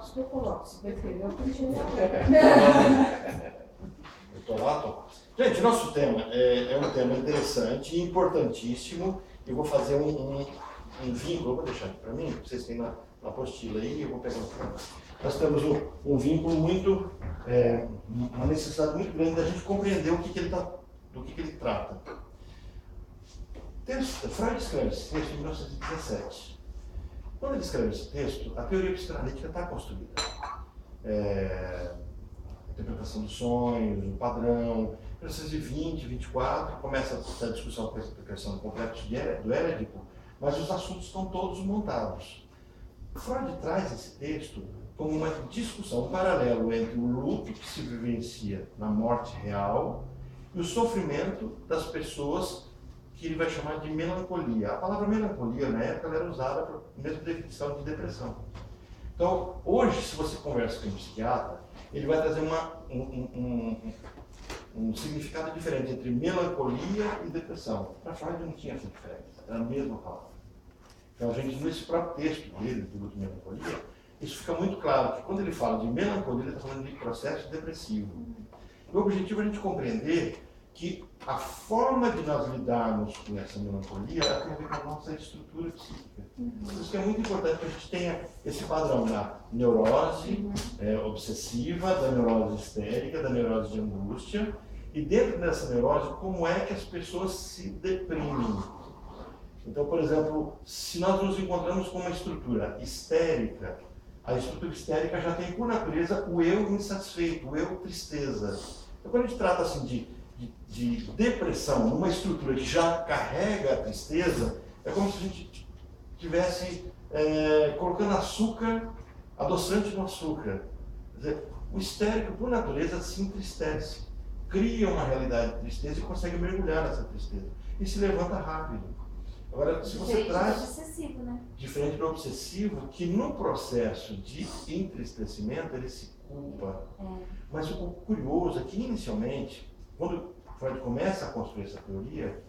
lápis que eu coloco. Se preferir, eu continuo. Eu tô lá, tô. Gente, nosso tema é um tema interessante e importantíssimo. Eu vou fazer um vínculo, eu vou deixar aqui para mim, vocês têm na apostila aí, eu vou pegar um para nós temos um vínculo muito, uma necessidade muito grande da gente compreender o que ele tá, do que ele trata. Freud escreve esse texto em 1917. Quando ele escreve esse texto, a teoria psicanalítica está construída. Interpretação dos sonhos, o padrão. Em 1920, 24, começa a discussão com a questão do complexo do Édipo, mas os assuntos estão todos montados. Freud traz esse texto como uma discussão, um paralelo entre o luto que se vivencia na morte real e o sofrimento das pessoas que ele vai chamar de melancolia. A palavra melancolia, na época, ela era usada para a mesma definição de depressão. Então, hoje, se você conversa com um psiquiatra, ele vai trazer um significado diferente entre melancolia e depressão. Para Freud não tinha essa diferença, era a mesma palavra. Então, a gente, nesse próprio texto dele, do luto e melancolia, isso fica muito claro, que quando ele fala de melancolia, ele está falando de processo depressivo. O objetivo é a gente compreender que a forma de nós lidarmos com essa melancolia tem a ver com a nossa estrutura psíquica. Por isso que é muito importante que a gente tenha esse padrão da neurose obsessiva, da neurose histérica, da neurose de angústia, e dentro dessa neurose, como é que as pessoas se deprimem. Então, por exemplo, se nós nos encontramos com uma estrutura histérica, a estrutura histérica já tem por natureza o eu insatisfeito, o eu tristeza. Então, quando a gente trata assim de depressão numa estrutura que já carrega a tristeza, é como se a gente estivesse colocando açúcar, adoçante no açúcar. Quer dizer, o histérico, por natureza, se entristece, cria uma realidade de tristeza e consegue mergulhar nessa tristeza. E se levanta rápido. Agora, se você traz... Obsessivo, né? Diferente do obsessivo, que no processo de entristecimento ele se culpa. Mas o curioso é que, inicialmente, quando Freud começa a construir essa teoria,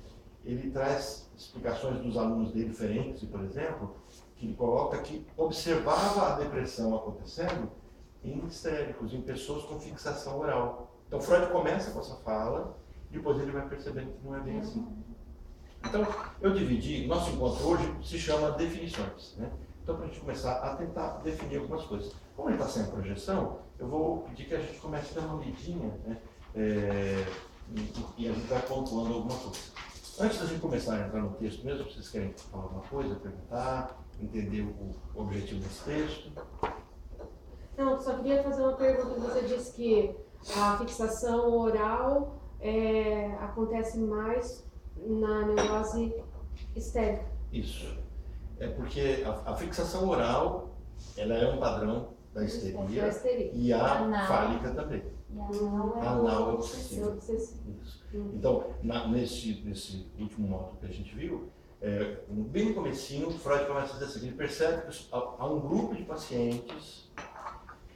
ele traz explicações dos alunos dele, Ferenczi, por exemplo, que ele coloca que observava a depressão acontecendo em histéricos, em pessoas com fixação oral. Então Freud começa com essa fala, e depois ele vai percebendo que não é bem assim. Então, eu dividi, nosso encontro hoje se chama definições, né? Então, para a gente começar a tentar definir algumas coisas. Como ele está sem projeção, eu vou pedir que a gente comece a dar uma lidinha, né? E a gente vai pontuando alguma coisa. Antes da gente começar a entrar no texto mesmo, vocês querem falar alguma coisa, perguntar, entender o objetivo desse texto? Não, só queria fazer uma pergunta. Você disse que a fixação oral acontece mais na neurose histérica. Isso. É porque a fixação oral, ela é um padrão da histeria e a fálica também. Anal obsessivo. Isso. Então, nesse último módulo que a gente viu, bem no comecinho, Freud começa a dizer assim, ele percebe que há um grupo de pacientes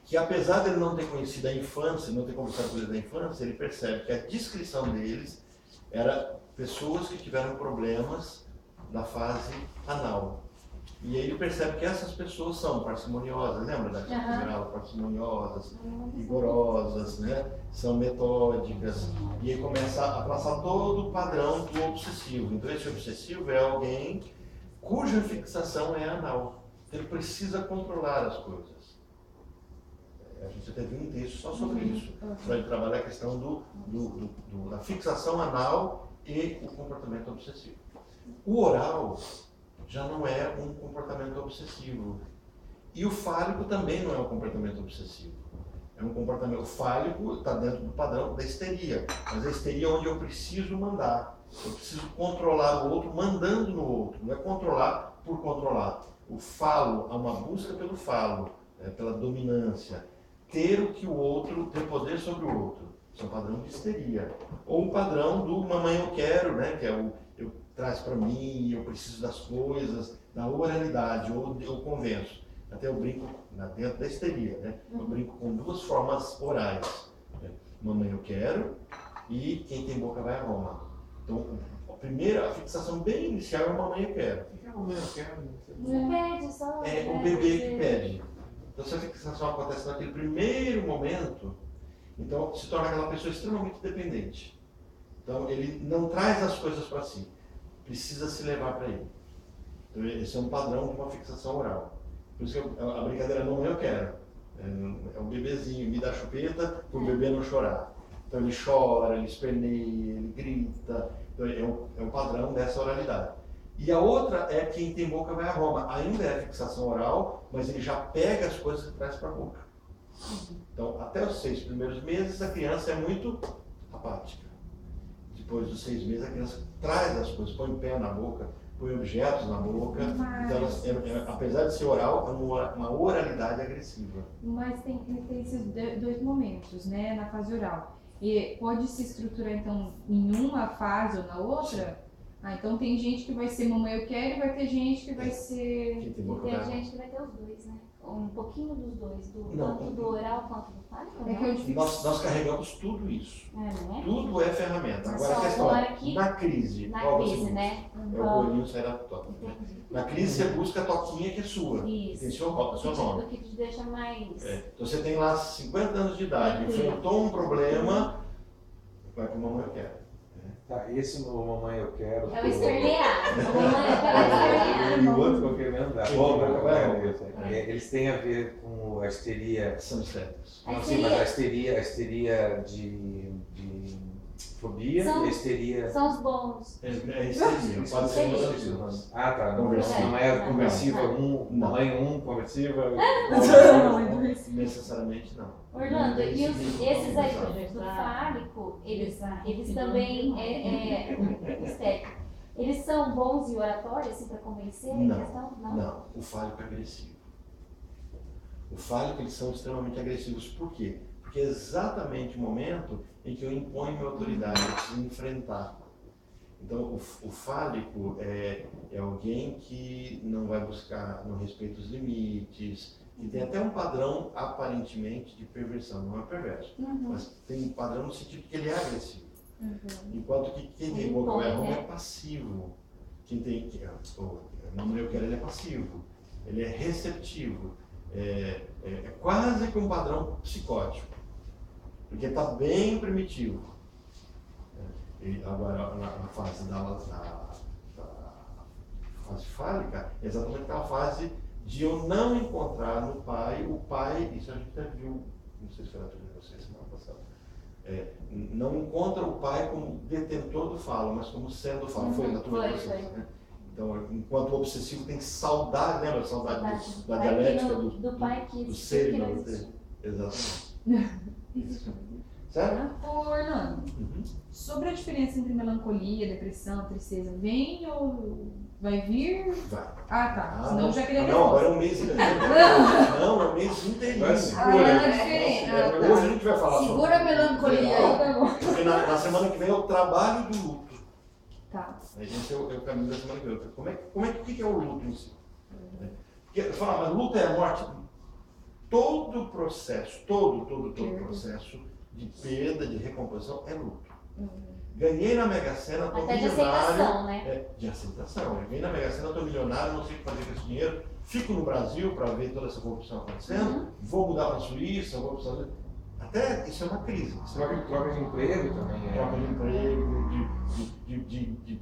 que, apesar de ele não ter conhecido a infância, não ter conversado com eles na infância, ele percebe que a descrição deles era pessoas que tiveram problemas na fase anal. E aí ele percebe que essas pessoas são parcimoniosas, lembra da geral, parcimoniosas, rigorosas, né? São metódicas. E aí começa a traçar todo o padrão do obsessivo. Então esse obsessivo é alguém cuja fixação é anal. Ele precisa controlar as coisas. A gente até viu um texto só sobre isso. Para ele trabalhar a questão da fixação anal e o comportamento obsessivo. O oral já não é um comportamento obsessivo. E o fálico também não é um comportamento obsessivo. É um comportamento... O fálico está dentro do padrão da histeria. Mas a histeria é onde eu preciso mandar. Eu preciso controlar o outro mandando no outro. Não é controlar por controlar. O falo é uma busca pelo falo, pela dominância. Ter o que o outro, ter poder sobre o outro. Isso é um padrão de histeria. Ou o padrão do mamãe eu quero, né? Que é o eu traz para mim, eu preciso das coisas, da oralidade, ou eu convenço. Até eu brinco dentro da histeria, né? Eu brinco com duas formas orais. Né? Mamãe eu quero e quem tem boca vai a Roma. Então, a fixação bem inicial é mamãe eu quero. O que é mamãe eu quero? Você pede só. É o bebê que pede. Então, se a fixação acontece naquele primeiro momento, então se torna aquela pessoa extremamente dependente. Então, ele não traz as coisas para si, precisa se levar para ele. Então, esse é um padrão de uma fixação oral. Por isso que a brincadeira não eu quero. É um bebezinho, me dá chupeta para o bebê não chorar. Então ele chora, ele esperneia, ele grita. Então é um padrão dessa oralidade. E a outra é quem tem boca vai a Roma. Ainda é fixação oral, mas ele já pega as coisas e traz para a boca. Então, até os 6 primeiros meses, a criança é muito apática. Depois dos 6 meses, a criança traz as coisas, põe o pé na boca, põe objetos na boca. Então, apesar de ser oral, é uma oralidade agressiva. Mas tem esses 2 momentos, né, na fase oral. E pode se estruturar, então, em uma fase ou na outra? Então tem gente que vai ser mamãe eu quero e vai ter gente que vai ser... Tem gente que vai ter os dois, né? Um pouquinho dos dois, tanto do oral quanto do fálico. Nós carregamos tudo isso. Né? Tudo é ferramenta. Agora a questão é, na crise, né? É o bolinho sair da toca. Na crise você busca a toquinha que é sua. Isso. Tem seu nome. O que te deixa mais... Então você tem lá 50 anos de idade, enfrentou um problema, vai para o mamãe eu quero. Tá, esse no Mamãe Eu Quero. É o espernear. O Mamãe Eu Quero. E o outro que eu queria mesmo dar. Eles têm a ver com a histeria. São histéricos. Não, sim, mas a histeria de fobia e a histeria. São os bons. É histeria, pode ser uma das duas. Ah, tá. Não é conversiva, mamãe conversiva. Necessariamente não. Orlando, e esses aí, por exemplo, do fálico, eles também histérico. Eles são bons em oratória, assim, para convencer a questão? Não, o fálico é agressivo. O fálico, eles são extremamente agressivos. Por quê? Porque é exatamente o momento em que eu imponho minha autoridade, eu preciso enfrentar. Então, o fálico é alguém que não vai buscar, não respeita os limites, e tem até um padrão, aparentemente, de perversão. Não é perverso, mas tem um padrão no sentido que ele é agressivo. Enquanto que quem tem boca vai a Roma é passivo. Quem tem... Mamãe eu quero, ele é passivo. Ele é receptivo. É quase que um padrão psicótico. Porque está bem primitivo. Agora, na fase da fase fálica, é exatamente aquela fase de eu não encontrar no pai, o pai, isso a gente já viu, não sei se foi na turma de vocês semana passada, não encontra o pai como detentor do falo, mas como sendo o falo. Foi na turma de vocês, né? Então, enquanto o obsessivo tem saudade, lembra? Saudade da dialética do pai que do ser e não ter. Exatamente. Certo? Orlando, sobre a diferença entre melancolia, depressão, tristeza, vem ou vai vir? Vai. Ah, tá. Senão eu já queria ver. Não, agora é um mês inteiro. Não, é um mês inteiro. Hoje a gente vai falar sobre. Segura a melancolia. Porque na semana que vem é o trabalho do luto. Tá. Esse é o caminho da semana que vem. O que é o luto em si? Porque fala, mas luto é a morte. Todo o processo, todo processo de perda, de recomposição é luto. Ganhei na Mega Sena, estou milionário. De aceitação, né? De aceitação. Eu ganhei na Mega Sena, estou milionário, não sei o que fazer com esse dinheiro. Fico no Brasil para ver toda essa corrupção acontecendo. Vou mudar para a Suíça, vou para os Estados Unidos. Até isso é uma crise. Troca de emprego também. Troca de emprego,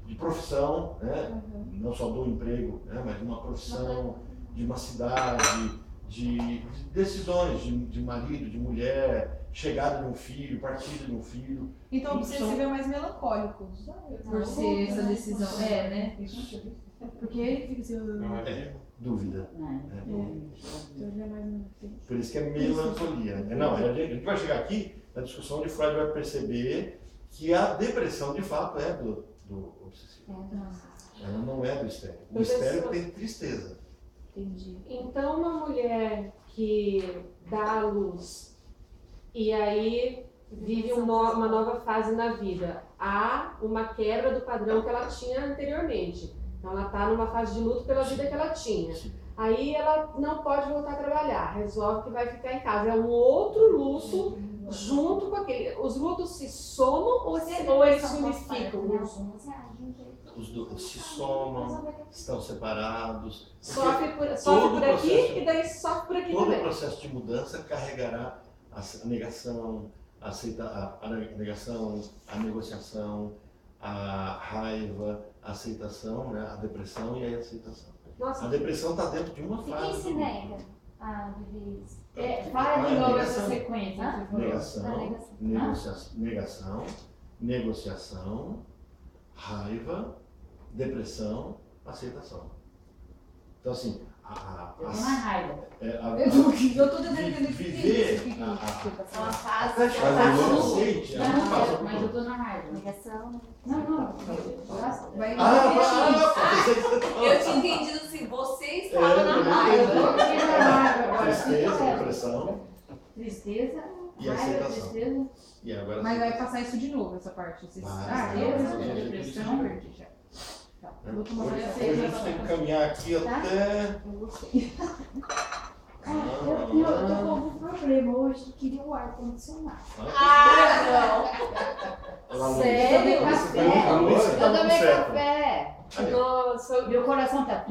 de profissão, né? Não só do emprego, né? Mas de uma profissão, de uma cidade, de decisões de marido, de mulher, chegada de um filho, partida de um filho. Então o obsessivo é mais melancólico, por ser essa decisão. Né? Porque ele fica assim... Dúvida. Por isso que é melancolia. Não, a gente vai chegar aqui na discussão onde Freud vai perceber que a depressão de fato é do obsessivo. Ela não é do histérico. O histérico tem tristeza. Entendi. Então, uma mulher que dá à luz e aí vive uma nova fase na vida, há uma quebra do padrão que ela tinha anteriormente. Então, ela está numa fase de luto pela vida que ela tinha. Aí, ela não pode voltar a trabalhar, resolve que vai ficar em casa. É um outro luto junto com aquele. Os lutos se somam ou eles se unificam? os dois se somam, estão separados. Sofre por aqui e daí sofre por aqui todo também. Todo o processo de mudança carregará a negação, a negação, a negociação, a raiva, a aceitação, né? A depressão e a aceitação. Nossa. A depressão está dentro de uma fase. E quem se nega a viver isso? Fala de novo essa sequência. Negociação, raiva, depressão, aceitação. Então, assim, eu tô na raiva. Eu tô tentando entender viver É uma fase. Mas eu tô na raiva. Negação. Não. Eu tinha entendido assim, você estava na raiva. Tristeza, depressão. Tristeza, e raiva, aceitação. tristeza. E agora mas vai passar isso de novo, essa parte. Depressão, perdi já. Hoje a gente tem que caminhar aqui até. Eu tô com algum problema hoje, eu queria o ar-condicionado. Não! Sério? Eu tomei café. Nossa, Meu coração tá tá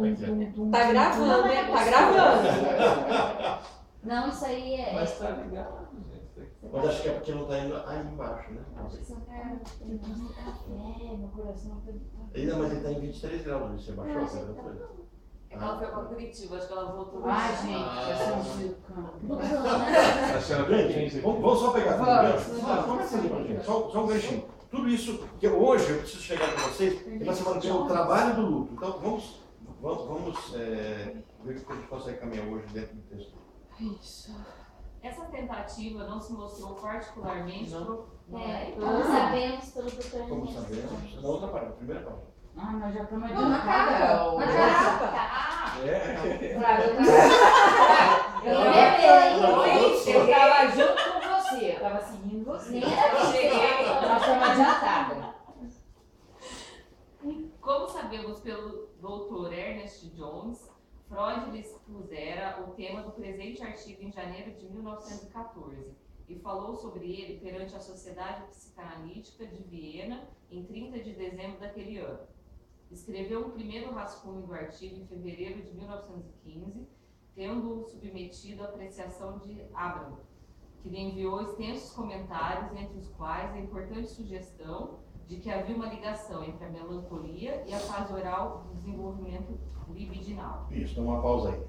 gravando, né? Tá gravando. Não, isso aí é. Mas tá ligado, gente. Mas acho que é porque não tá indo aí embaixo, né? Eu tomei café, meu coração tá. Ainda, mas ele tá em 23 graus, você baixou a temperatura? Ela foi pra Curitiba, acho que ela voltou. Ai, gente, essa não Gente, vamos só pegar tudo. Só um ganchinho. Tudo isso, que hoje eu preciso chegar com vocês, e na semana que vem o trabalho do luto. Então vamos ver o que a gente consegue caminhar hoje dentro do texto. Isso. Essa tentativa não se mostrou particularmente. Como sabemos pelo doutor. Como sabemos, na outra página, na primeira página. Ah, nós já estamos Não, na capa. Na capa. Eu estava junto com você, eu estava seguindo você. Nem era Cheguei. Nós estamos adiantadas. Como sabemos pelo Dr. Ernest Jones, Freud lhe expusera o tema do presente artigo em janeiro de 1914 e falou sobre ele perante a Sociedade Psicanalítica de Viena em 30 de dezembro daquele ano. Escreveu um primeiro rascunho do artigo em fevereiro de 1915, tendo-o submetido à apreciação de Abraham, que lhe enviou extensos comentários, entre os quais a importante sugestão de que havia uma ligação entre a melancolia e a fase oral do desenvolvimento libidinal. Isso, dá uma pausa aí.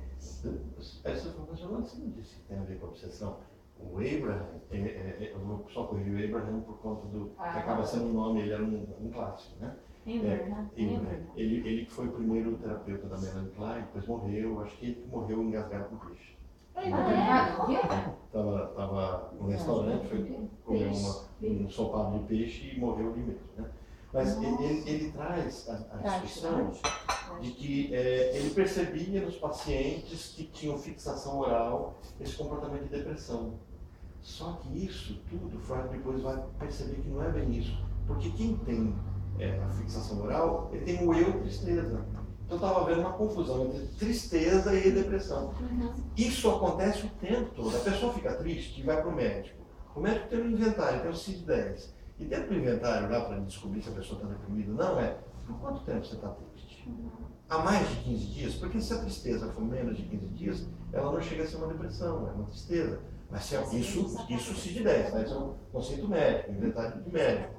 Essa informação não disse que tem a ver com a obsessão. O Abraham, eu vou só corrigir o Abraham por conta do que acaba sendo um nome, ele era um clássico, né? Ele que foi o primeiro terapeuta da Melanie Klein, depois morreu, acho que ele morreu engasgado com peixe. Tava no restaurante, foi comer um ensopado de peixe e morreu ali mesmo, né? Mas ele traz a discussão de que ele percebia nos pacientes que tinham fixação oral esse comportamento de depressão. Só que isso tudo, Freud depois vai perceber que não é bem isso. Porque quem tem a fixação oral, ele tem o eu tristeza. Então estava havendo uma confusão entre tristeza e depressão. Isso acontece o tempo todo. A pessoa fica triste e vai para o médico. O médico tem um inventário, tem o CID-10. E dentro do inventário, lá para descobrir se a pessoa está deprimida ou não, por quanto tempo você está triste? Há mais de 15 dias? Porque se a tristeza for menos de 15 dias, ela não chega a ser uma depressão, é uma tristeza. Mas isso CID-10, tá? Isso é um conceito médico, inventário de médico.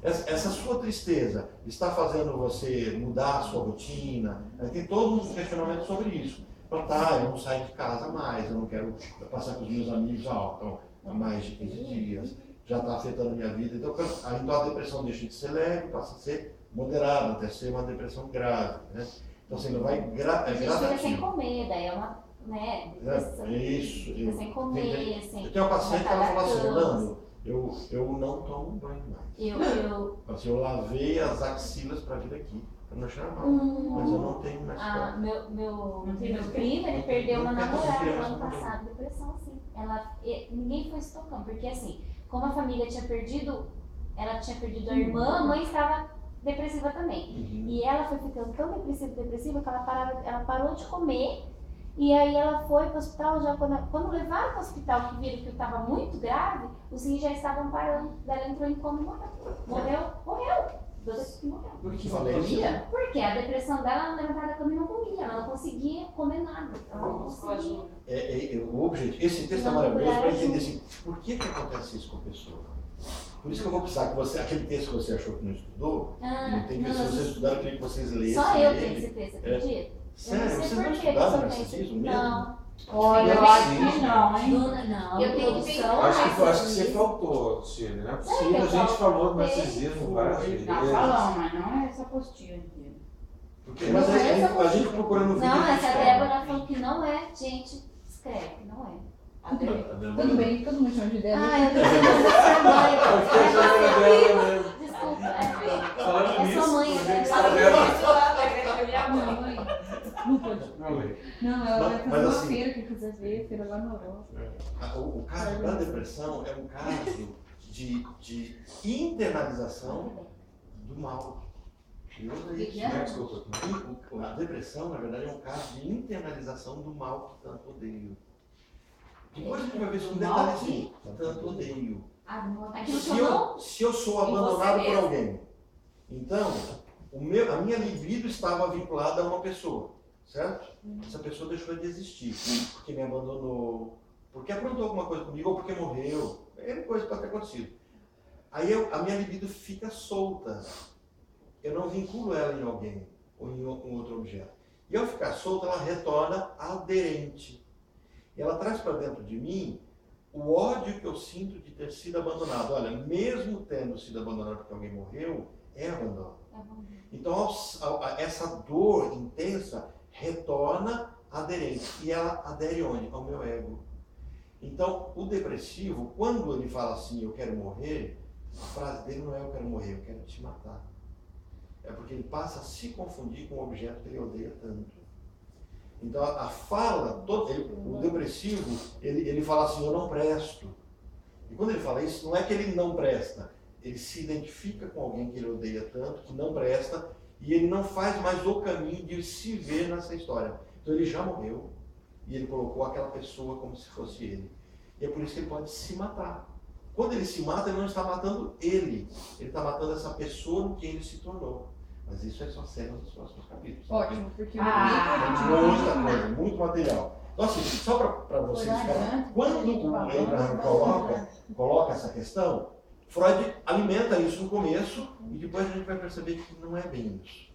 Essa sua tristeza está fazendo você mudar a sua rotina? Tem todos os questionamentos sobre isso. Eu não saio de casa mais, eu não quero passar com os meus amigos há mais de 15 dias, já está afetando a minha vida. Então a depressão deixa de ser leve, passa a ser moderada, até ser uma depressão grave. Né? Então assim, não vai A gente fica sem comer, daí é uma... Né? Isso. Fica sem comer, sem... Eu tenho uma paciente que ela fala assim, Orlando, eu não tomo banho mais. Eu lavei as axilas para vir aqui, para não achar mal. Mas eu não tenho mais corpo. Meu primo, ele perdeu uma namorada no ano passado, depressão, assim. Ninguém foi se tocando, porque assim, como a família tinha perdido, ela tinha perdido a irmã, a mãe estava depressiva também. E ela foi ficando tão depressiva que ela parou de comer. E aí ela foi para o hospital, já quando levaram para o hospital, que viram que estava muito grave, os rins já estavam parando. Daí ela entrou em coma e morreu. Doce que morreu. Porque comia? Porque a depressão dela, ela levantava da cama e não comia. Ela não conseguia comer nada. Ela não conseguia. O objetivo, esse texto é maravilhoso para entender assim, por que acontece isso com a pessoa. Por isso que eu vou precisar que você, aquele texto que você achou que não estudou, não tem que, se vocês estudaram, eu queria que vocês lessem. Só eu tenho esse texto, acredita? Sério? Vocês não estudaram narcisismo mesmo? Não. Olha, eu acho que não, hein? Não. Eu tenho que acho que você faltou, Cília, né? Sim, a gente falou do narcisismo várias vezes. Não, falamos, mas não é essa apostila inteira. Mas a gente procurando vídeo. Não, essa Débora falou que não é, gente, escreve, não é. Tudo bem, todo mundo chama de Débora. Ah, eu tô chamando mãe. Desculpa, é sua mãe, Não pode. Não, ela vai fazer uma feira que quiser ver, feira lá no Europa. O caso da depressão é um caso de internalização do mal. A depressão, na verdade, é um caso de internalização do mal que tanto odeio. Depois a gente vai ver isso um detalhezinho. Tanto odeio. Se eu sou abandonado por alguém, então a minha libido estava vinculada a uma pessoa, certo? Essa pessoa deixou de existir, porque me abandonou, porque aprontou alguma coisa comigo, ou porque morreu, é coisa pode ter acontecido. Aí a minha libido fica solta, eu não vinculo ela em alguém, ou em um outro objeto. E ao ficar solta, ela retorna aderente. E ela traz para dentro de mim o ódio que eu sinto de ter sido abandonado. Olha, mesmo tendo sido abandonado porque alguém morreu, é abandono. Então, essa dor intensa retorna aderente. E ela adere onde? Ao meu ego. Então, o depressivo, quando ele fala assim, eu quero morrer, a frase dele não é eu quero morrer, eu quero te matar. É porque ele passa a se confundir com o objeto que ele odeia tanto. Então, a fala, o depressivo, ele fala assim, eu não presto. E quando ele fala isso, não é que ele não presta. Ele se identifica com alguém que ele odeia tanto, que não presta, e ele não faz mais o caminho de se ver nessa história. Então, ele já morreu, e ele colocou aquela pessoa como se fosse ele. E é por isso que ele pode se matar. Quando ele se mata, ele não está matando ele está matando essa pessoa no que ele se tornou. Mas isso é só cenas dos próximos capítulos. Ótimo, porque muita coisa, muito material. Então, assim, só para vocês verem, quando o Abraham coloca essa questão, Freud alimenta isso no começo e depois a gente vai perceber que não é bem isso.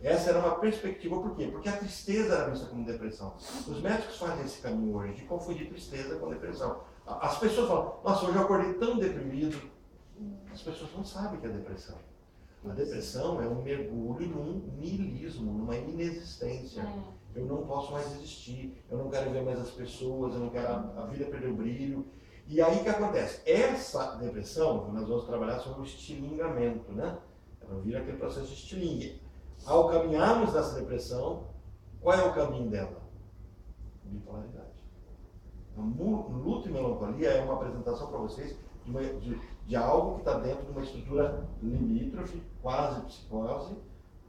Essa era uma perspectiva, por quê? Porque a tristeza era vista como depressão. Os médicos fazem esse caminho hoje de confundir tristeza com depressão. As pessoas falam, nossa, hoje eu acordei tão deprimido. As pessoas não sabem o que é depressão. A depressão é um mergulho num niilismo, numa inexistência. Eu não posso mais existir, eu não quero ver mais as pessoas, eu não quero, a vida perdeu o brilho. E aí o que acontece? Essa depressão, nós vamos trabalhar sobre o estilingamento, né? Ela vira aquele processo de estilingue. Ao caminharmos nessa depressão, qual é o caminho dela? Bipolaridade. Então, luto e melancolia é uma apresentação para vocês de algo que está dentro de uma estrutura limítrofe, quase psicose,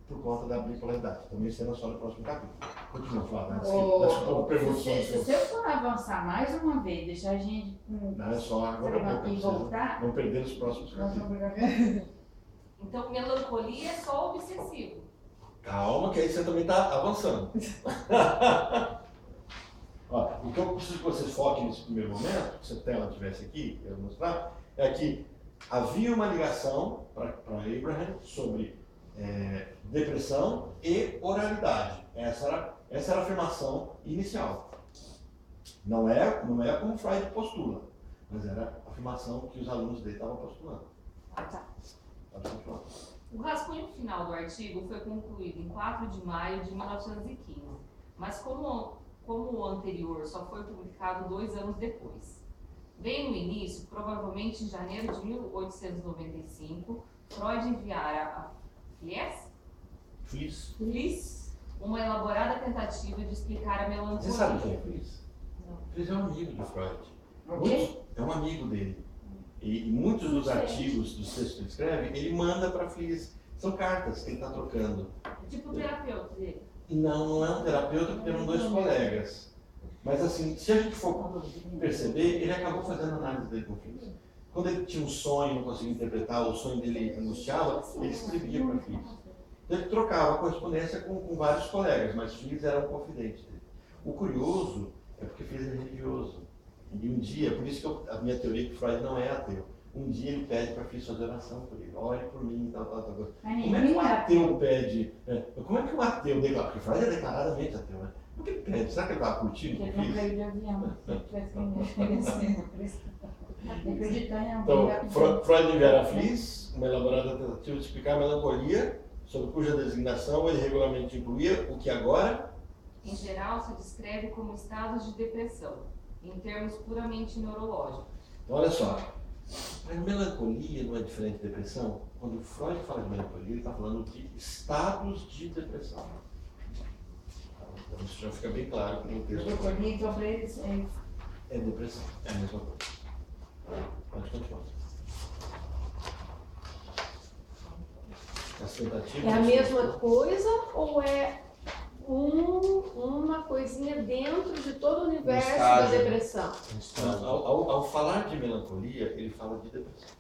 por conta da bipolaridade. Também será só no próximo capítulo. Continua, Flávia. Se você for avançar mais uma vez, deixar a gente não, é só agora e voltar, não perder os próximos capítulos. Então, melancolia é só obsessivo. Calma, que aí você também está avançando. Ó, o que eu preciso que vocês foquem nesse primeiro momento, se a tela estivesse aqui, eu vou mostrar, é que havia uma ligação para Abraham sobre depressão e oralidade. Essa era a afirmação inicial. Não é como Freud postula, mas era a afirmação que os alunos dele estavam postulando. O rascunho final do artigo foi concluído em 4 de maio de 1915, mas como o anterior só foi publicado 2 anos depois. Bem no início, provavelmente em janeiro de 1895, Freud enviara a Fliess uma elaborada tentativa de explicar a melancolia. Você sabe quem é Fliess? Fliess é um amigo de Freud. É um amigo dele. E muitos dos artigos, dos textos que ele escreve, ele manda para Fliess. São cartas que ele está trocando. Tipo o terapeuta dele. Não é um terapeuta, porque eram 2 colegas. Mas assim, se a gente for perceber, ele acabou fazendo análise dele com o Fliess. Quando ele tinha um sonho e não conseguia interpretar, o sonho dele angustiava, ele escrevia para Fliss. Então ele trocava correspondência com vários colegas, mas Fliss era um confidente dele. O curioso é porque Fliss é religioso. E um dia, por isso que a minha teoria é que Freud não é ateu. Um dia ele pede para Fliss fazer oração por ele. Ore por mim, tal. Como é que um ateu pede? Como é que um ateu declara? Porque Freud é declaradamente ateu, né? O que ele pede? Será que ele estava curtindo? Ele não caiu de avião. Então, Freud libera Fliss, uma elaborada tentativa de explicar a melancolia, sobre cuja designação ele regularmente incluía o que agora, em geral, se descreve como estados de depressão, em termos puramente neurológicos. Então, olha só, a melancolia não é diferente de depressão? Quando Freud fala de melancolia, ele está falando de estados de depressão. Então, isso já fica bem claro no texto. Melancolia, então, para eles é depressão, é a mesma coisa. Pode continuar. As tentativas É a mesma coisa ou é uma coisinha dentro de todo o universo da depressão? Ao falar de melancolia, ele fala de depressão.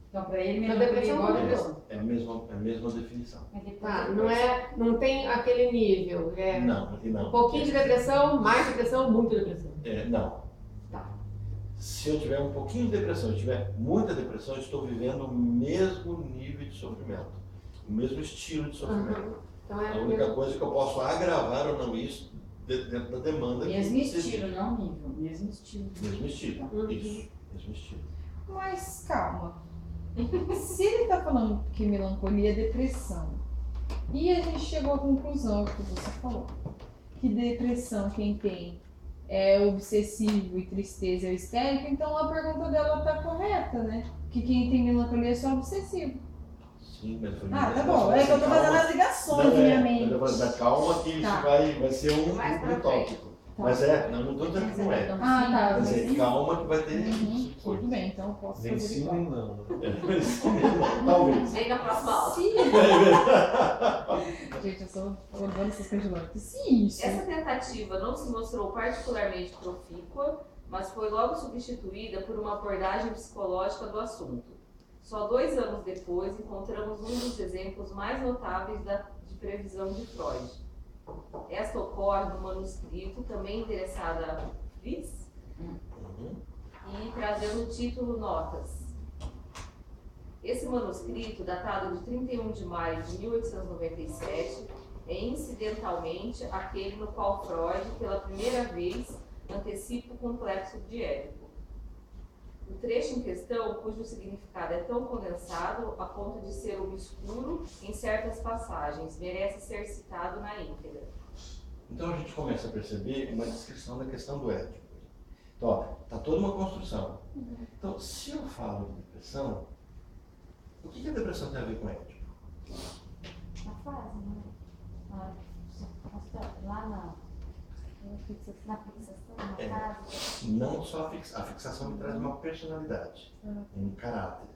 Então, para ele, A depressão é uma depressão. É a mesma definição. Tá, não tem aquele nível. Não. Um pouquinho de depressão, mais depressão, muita depressão. Não. Tá. Se eu tiver um pouquinho de depressão, se eu tiver muita depressão, eu estou vivendo o mesmo nível de sofrimento, o mesmo estilo de sofrimento. Então a única coisa que eu posso agravar ou não isso dentro da demanda. Mesmo estilo, não nível. Mesmo estilo. Mesmo estilo. Isso. Mesmo estilo. Mas calma. Se ele está falando que melancolia é depressão, e a gente chegou à conclusão que você falou, que depressão quem tem é obsessivo e tristeza é histérico, então a pergunta dela está correta, né? Que quem tem melancolia é só obsessivo. Sim, mas foi tá bom. É que eu tô fazendo as ligações na minha mente. Calma que isso vai ser um tópico. Tá. Mas não estou dizendo que não é. Tá. Quer dizer, calma que vai ter. Tudo bem, então eu posso fazer Sim, não. Talvez. Vem na próxima aula. Gente, eu sou levando essas coisas de longe. Sim, isso. Essa tentativa não se mostrou particularmente profícua, mas foi logo substituída por uma abordagem psicológica do assunto. Só 2 anos depois, encontramos um dos exemplos mais notáveis de previsão de Freud. Esta ocorre no manuscrito, também endereçado a Fliss, e trazendo o título Notas. Esse manuscrito, datado de 31 de maio de 1897, é incidentalmente aquele no qual Freud, pela primeira vez, antecipa o complexo de Édipo. O trecho em questão, cujo significado é tão condensado a ponto de ser obscuro em certas passagens, merece ser citado na íntegra. Então a gente começa a perceber uma descrição da questão do Édipo. Então, está toda uma construção. Então, se eu falo de depressão, o que a depressão tem a ver com Édipo? Na fase, né? Lá na fixação, na fase. Não só a fixação me traz uma personalidade, um caráter.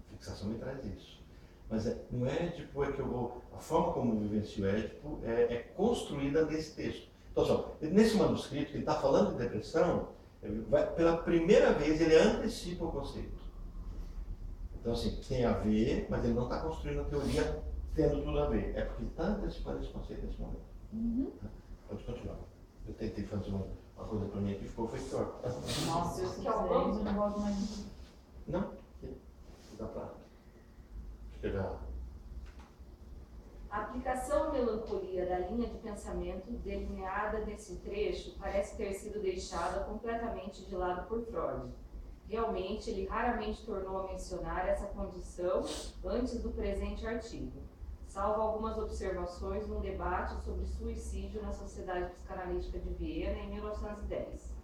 A fixação me traz isso. Mas no Édipo é que eu vou. A forma como eu vivencio o Édipo é construída nesse texto. Então, só, nesse manuscrito, ele está falando de depressão, pela primeira vez ele antecipa o conceito. Então, assim, tem a ver, mas ele não está construindo a teoria tendo tudo a ver. É porque ele está antecipando esse conceito nesse momento. Tá? Pode continuar. Eu tentei fazer uma coisa para mim aqui e ficou pior. Nossa, eu não gosto mais. Não? Dá para pegar. A aplicação melancolia da linha de pensamento delineada nesse trecho parece ter sido deixada completamente de lado por Freud. Realmente, ele raramente tornou a mencionar essa condição antes do presente artigo, salvo algumas observações num debate sobre suicídio na Sociedade Psicanalítica de Viena em 1910.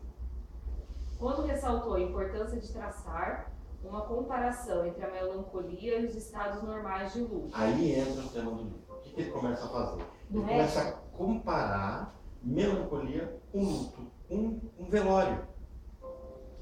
Quando ressaltou a importância de traçar uma comparação entre a melancolia e os estados normais de luto. Aí entra o tema do livro. O que ele começa a fazer? Ele começa a comparar melancolia com luto, um velório.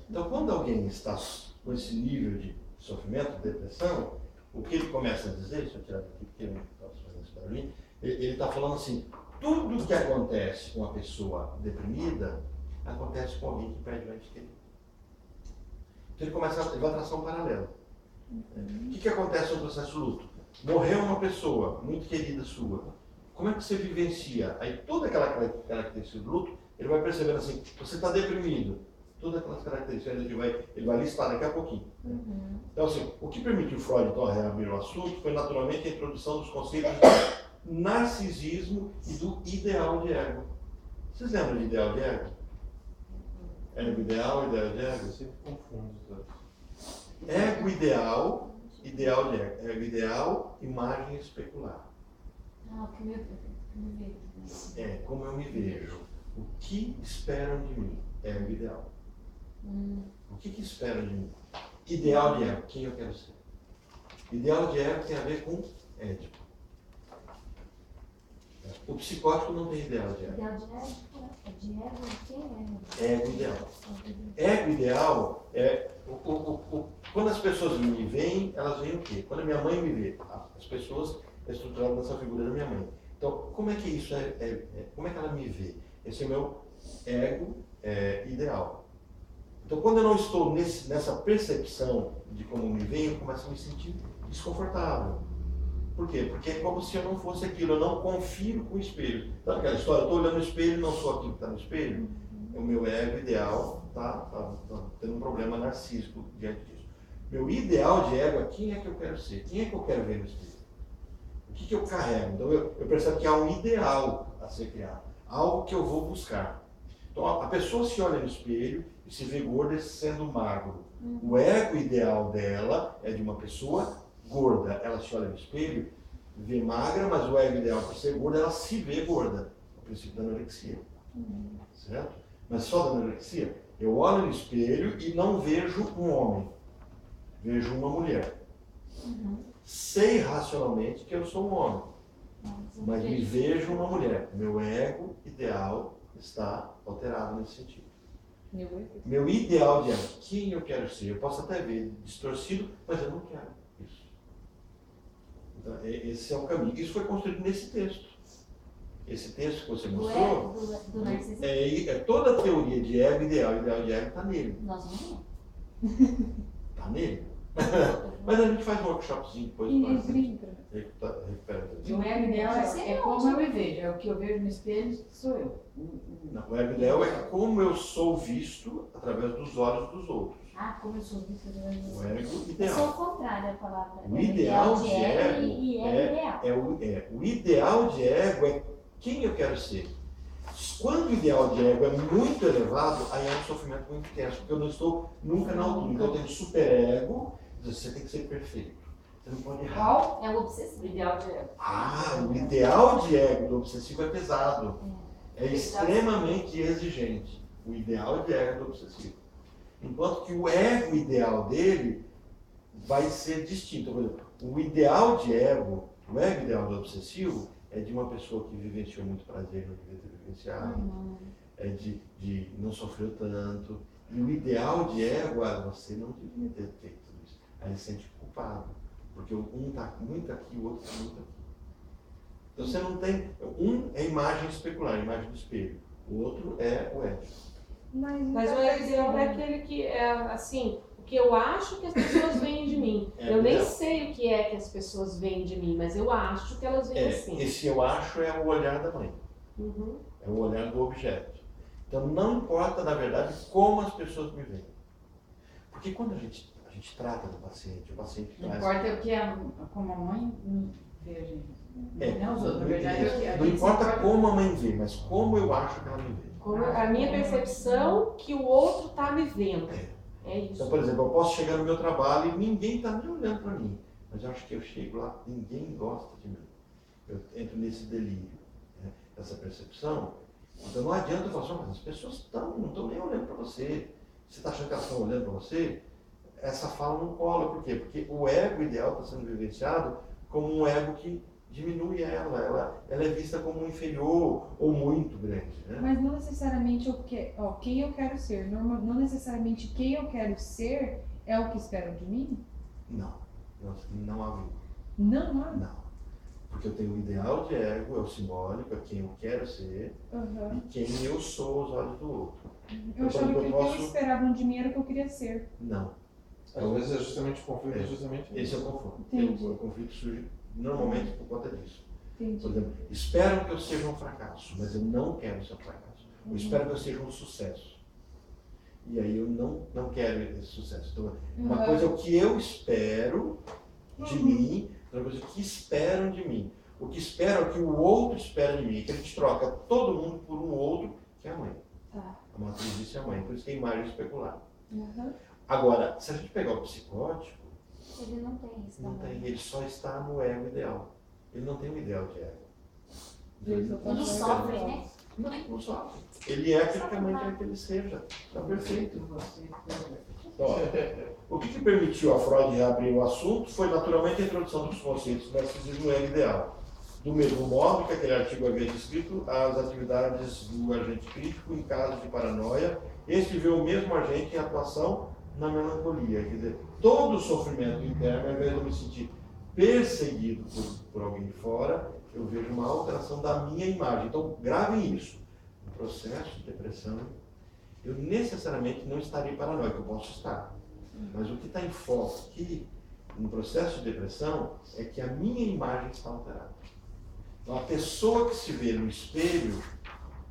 Então, quando alguém está com esse nível de sofrimento, de depressão, o que ele começa a dizer, deixa eu tirar daqui porque eu não posso fazer esse barulhinho, ele está falando assim, tudo que acontece com a pessoa deprimida, acontece com alguém que perde o ente querido. Então ele vai traçar um paralelo. O que acontece no processo de luto? Morreu uma pessoa muito querida sua. Como é que você vivencia? Aí toda aquela característica do luto, ele vai percebendo assim, você está deprimido. Todas aquelas características ele vai listar daqui a pouquinho. Então assim, o que permitiu Freud então reabrir o assunto foi naturalmente a introdução dos conceitos do narcisismo e do ideal de ego. Vocês lembram de ideal de ego? Ego ideal, ideal de ego? Eu sempre confundo os dois. Ego ideal, ideal de ego. Ego ideal, imagem especular. Ah, o que me vejo. É, como eu me vejo. O que esperam de mim? Ego ideal. O que esperam de mim? Ideal de ego, quem eu quero ser? Ideal de ego tem a ver com ético. O psicótico não tem ideal de ego. Ideal de ego, quem é? Ego ideal. Ego ideal é quando as pessoas me veem, elas veem o quê? Quando a minha mãe me vê, as pessoas é estruturado nessa figura da minha mãe. Então, como é que isso como é que ela me vê? Esse é o meu ego ideal. Então, quando eu não estou nessa percepção de como me veem, eu começo a me sentir desconfortável. Por quê? Porque é como se eu não fosse aquilo, eu não confiro com o espelho. Sabe aquela história? Eu estou olhando no espelho e não sou aquilo que está no espelho? O meu ego ideal está tendo um problema narcísico diante disso. Meu ideal de ego é quem é que eu quero ser? Quem é que eu quero ver no espelho? O que eu carrego? Então eu percebo que há um ideal a ser criado. Algo que eu vou buscar. Então a pessoa se olha no espelho e se vê gorda sendo magro. O ego ideal dela é de uma pessoa gorda. Ela se olha no espelho, vê magra, mas o ego ideal para ser gorda, ela se vê gorda. O princípio da anorexia. Certo? Mas só da anorexia. Eu olho no espelho e não vejo um homem. Vejo uma mulher. Sei racionalmente que eu sou um homem. Mas me vejo uma mulher. Meu ego ideal está alterado nesse sentido. Meu ideal de quem eu quero ser. Eu posso até ver distorcido, mas eu não quero isso. Então, esse é o caminho. Isso foi construído nesse texto. Esse texto que você mostrou do narcisismo. Toda a teoria de ego ideal de ego está nele. Nós não. Está nele. Mas a gente faz um workshopzinho depois. Recupera. E o ego ideal é como eu me vejo, é o que eu vejo no espelho, sou eu. Não, o ego ideal é como eu sou visto através dos olhos dos outros. Ah, como eu sou visto através dos O ego Eu ideal. sou o contrário da palavra. O ideal de ego e ego ideal. O ideal de ego é quem eu quero ser. Quando o ideal de ego é muito elevado, aí é um sofrimento muito intenso, porque eu não estou nunca na altura. Então eu tenho superego, você tem que ser perfeito. Você não pode errar. Qual é o obsessivo? O ideal de ego. O ideal de ego do obsessivo é pesado. É extremamente exigente. O ideal de ego do obsessivo. Enquanto que o ego ideal dele vai ser distinto. Por exemplo, o ideal de ego, o ego ideal do obsessivo, é de uma pessoa que vivenciou muito prazer, não devia ter vivenciado. É de não sofreu tanto. E o ideal de ego é você não devia ter feito isso. Aí ele se sente culpado. Porque um está muito aqui, o outro está muito aqui. Então você não tem. Um é imagem especular, imagem do espelho. O outro é o ego. Mas o ego ideal é aquele que é assim, o que eu acho que as pessoas veem de mim. Eu nem sei o que é que as pessoas veem de mim, mas eu acho que elas veem assim. Esse eu acho é o olhar da mãe. É o olhar do objeto. Então não importa, na verdade, como as pessoas me veem. Porque quando a gente trata do paciente, o paciente Não traz... importa o que como a mãe vê a gente. Não os outros, na verdade, não importa como a mãe vê, mas como eu acho que ela me vê. Como a minha percepção que o outro está me vendo. É isso. Então, por exemplo, eu posso chegar no meu trabalho e ninguém está nem olhando para mim. Mas eu acho que eu chego lá, ninguém gosta de mim. Eu entro nesse delírio, essa percepção. Então não adianta eu falar assim, mas as pessoas não estão nem olhando para você. Você está achando que elas estão olhando para você? Essa fala não cola. Por quê? Porque o ego ideal está sendo vivenciado como um ego que diminui ela é vista como inferior ou muito grande. Né? Mas não necessariamente quem eu quero ser, não necessariamente quem eu quero ser é o que esperam de mim? Não há vínculo. Não há? Não. Porque eu tenho o ideal de ego, é o simbólico, é quem eu quero ser e quem eu sou aos olhos do outro. Eu achava que o que esperavam de mim era o que eu queria ser. Não. Às vezes é justamente o conflito, esse é o conflito. O conflito surge normalmente por conta disso. Entendi. Por exemplo, esperam que eu seja um fracasso, mas eu não quero ser um fracasso. Eu espero que eu seja um sucesso. E aí eu não quero esse sucesso. Então, uma coisa é o que eu espero de mim, outra coisa é o que esperam de mim. O que espera é o que o outro espera de mim, que a gente troca todo mundo por um outro, que é a mãe. Tá. A matriz disso é a mãe, por isso que é imagem especular. Uhum. Agora, se a gente pegar o psicótico, ele não tem isso. não tem, ele só está no ego ideal. Ele não tem um ideal de ego. Ele sofre, né? Não sofre. Ele é aquilo que a mãe quer que ele seja. Está perfeito. Então, o que permitiu a Freud reabrir o assunto foi naturalmente a introdução dos conceitos do narcisismo ego ideal. Do mesmo modo que aquele artigo havia descrito as atividades do agente crítico em casos de paranoia, este vê o mesmo agente em atuação na melancolia. Quer dizer, todo o sofrimento interno, ao invés de eu me sentir perseguido por alguém de fora, eu vejo uma alteração da minha imagem. Então, gravem isso. No processo de depressão, eu necessariamente não estarei paranoico, eu posso estar. Mas o que está em foco aqui, no processo de depressão, é que a minha imagem está alterada. Então, a pessoa que se vê no espelho,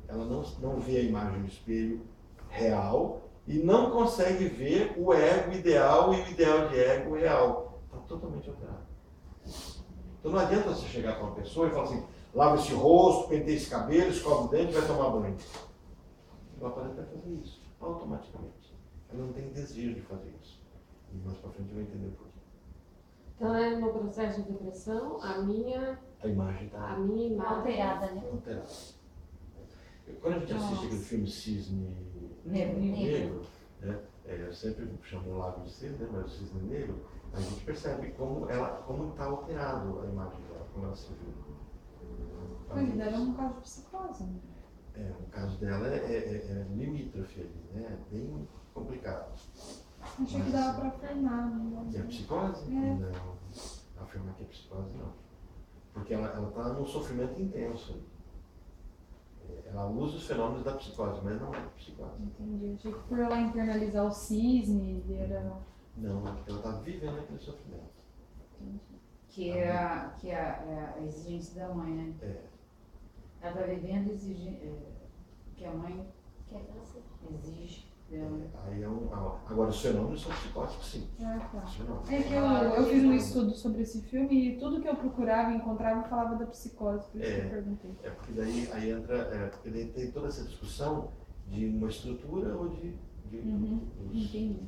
ela não vê a imagem do espelho real e não consegue ver o ego ideal e o ideal de ego real. Está totalmente alterado. Então não adianta você chegar para uma pessoa e falar assim, lava esse rosto, penteia esse cabelo, escova o dente e vai tomar banho. Ela pode até fazer isso, automaticamente. Ela não tem desejo de fazer isso. E mais para frente vai entender por quê. Então, no processo de depressão, a minha imagem alterada, né? Alterada. Quando a gente assiste aquele filme Cisne Negro, né? Eu sempre chamo o Lago de Cisne, né? Mas o Cisne Negro, a gente percebe como está alterado a imagem dela, como ela se viu. Mas dela é um caso de psicose, né? O caso dela é limítrofe ali, né? É bem complicado. Achei que dava para afirmar. E a psicose? É. Não. Afirmar que é psicose, não. Porque ela está num sofrimento intenso. Ela usa os fenômenos da psicose, mas não é psicose. Entendi. Achei que por ela internalizar o cisne, era... Não, ela está vivendo aquele sofrimento. Entendi. que é a exigência da mãe, né? É. Ela está vivendo que a mãe Quer que ela seja. exige dela. Aí agora, os fenômenos são psicóticos, sim. Ah, tá. Os fenômenos. É que eu fiz um estudo sobre esse filme e tudo que eu procurava e encontrava falava da psicose, por isso que eu perguntei. Porque daí aí entra, porque daí tem toda essa discussão de uma estrutura ou de Entendi.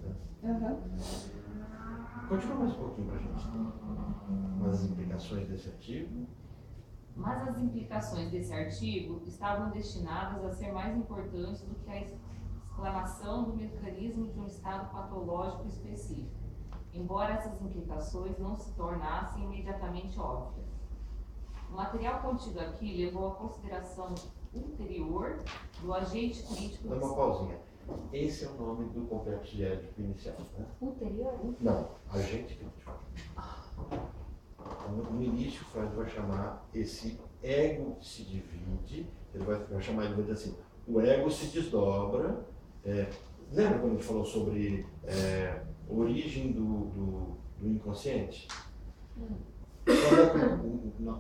Né? Continua mais um pouquinho pra gente. Umas implicações desse artigo. Mas as implicações desse artigo estavam destinadas a ser mais importantes do que a exclamação do mecanismo de um estado patológico específico, embora essas implicações não se tornassem imediatamente óbvias. O material contido aqui levou à consideração ulterior do agente crítico. Dá uma pausinha. Esse é o nome do complexo de Édipo inicial, né? Ulterior? Não, agente crítico. No início, Freud vai chamar esse ego que se divide, ele vai chamar, ele vai dizer assim, o ego se desdobra. Lembra quando a gente falou sobre origem do inconsciente?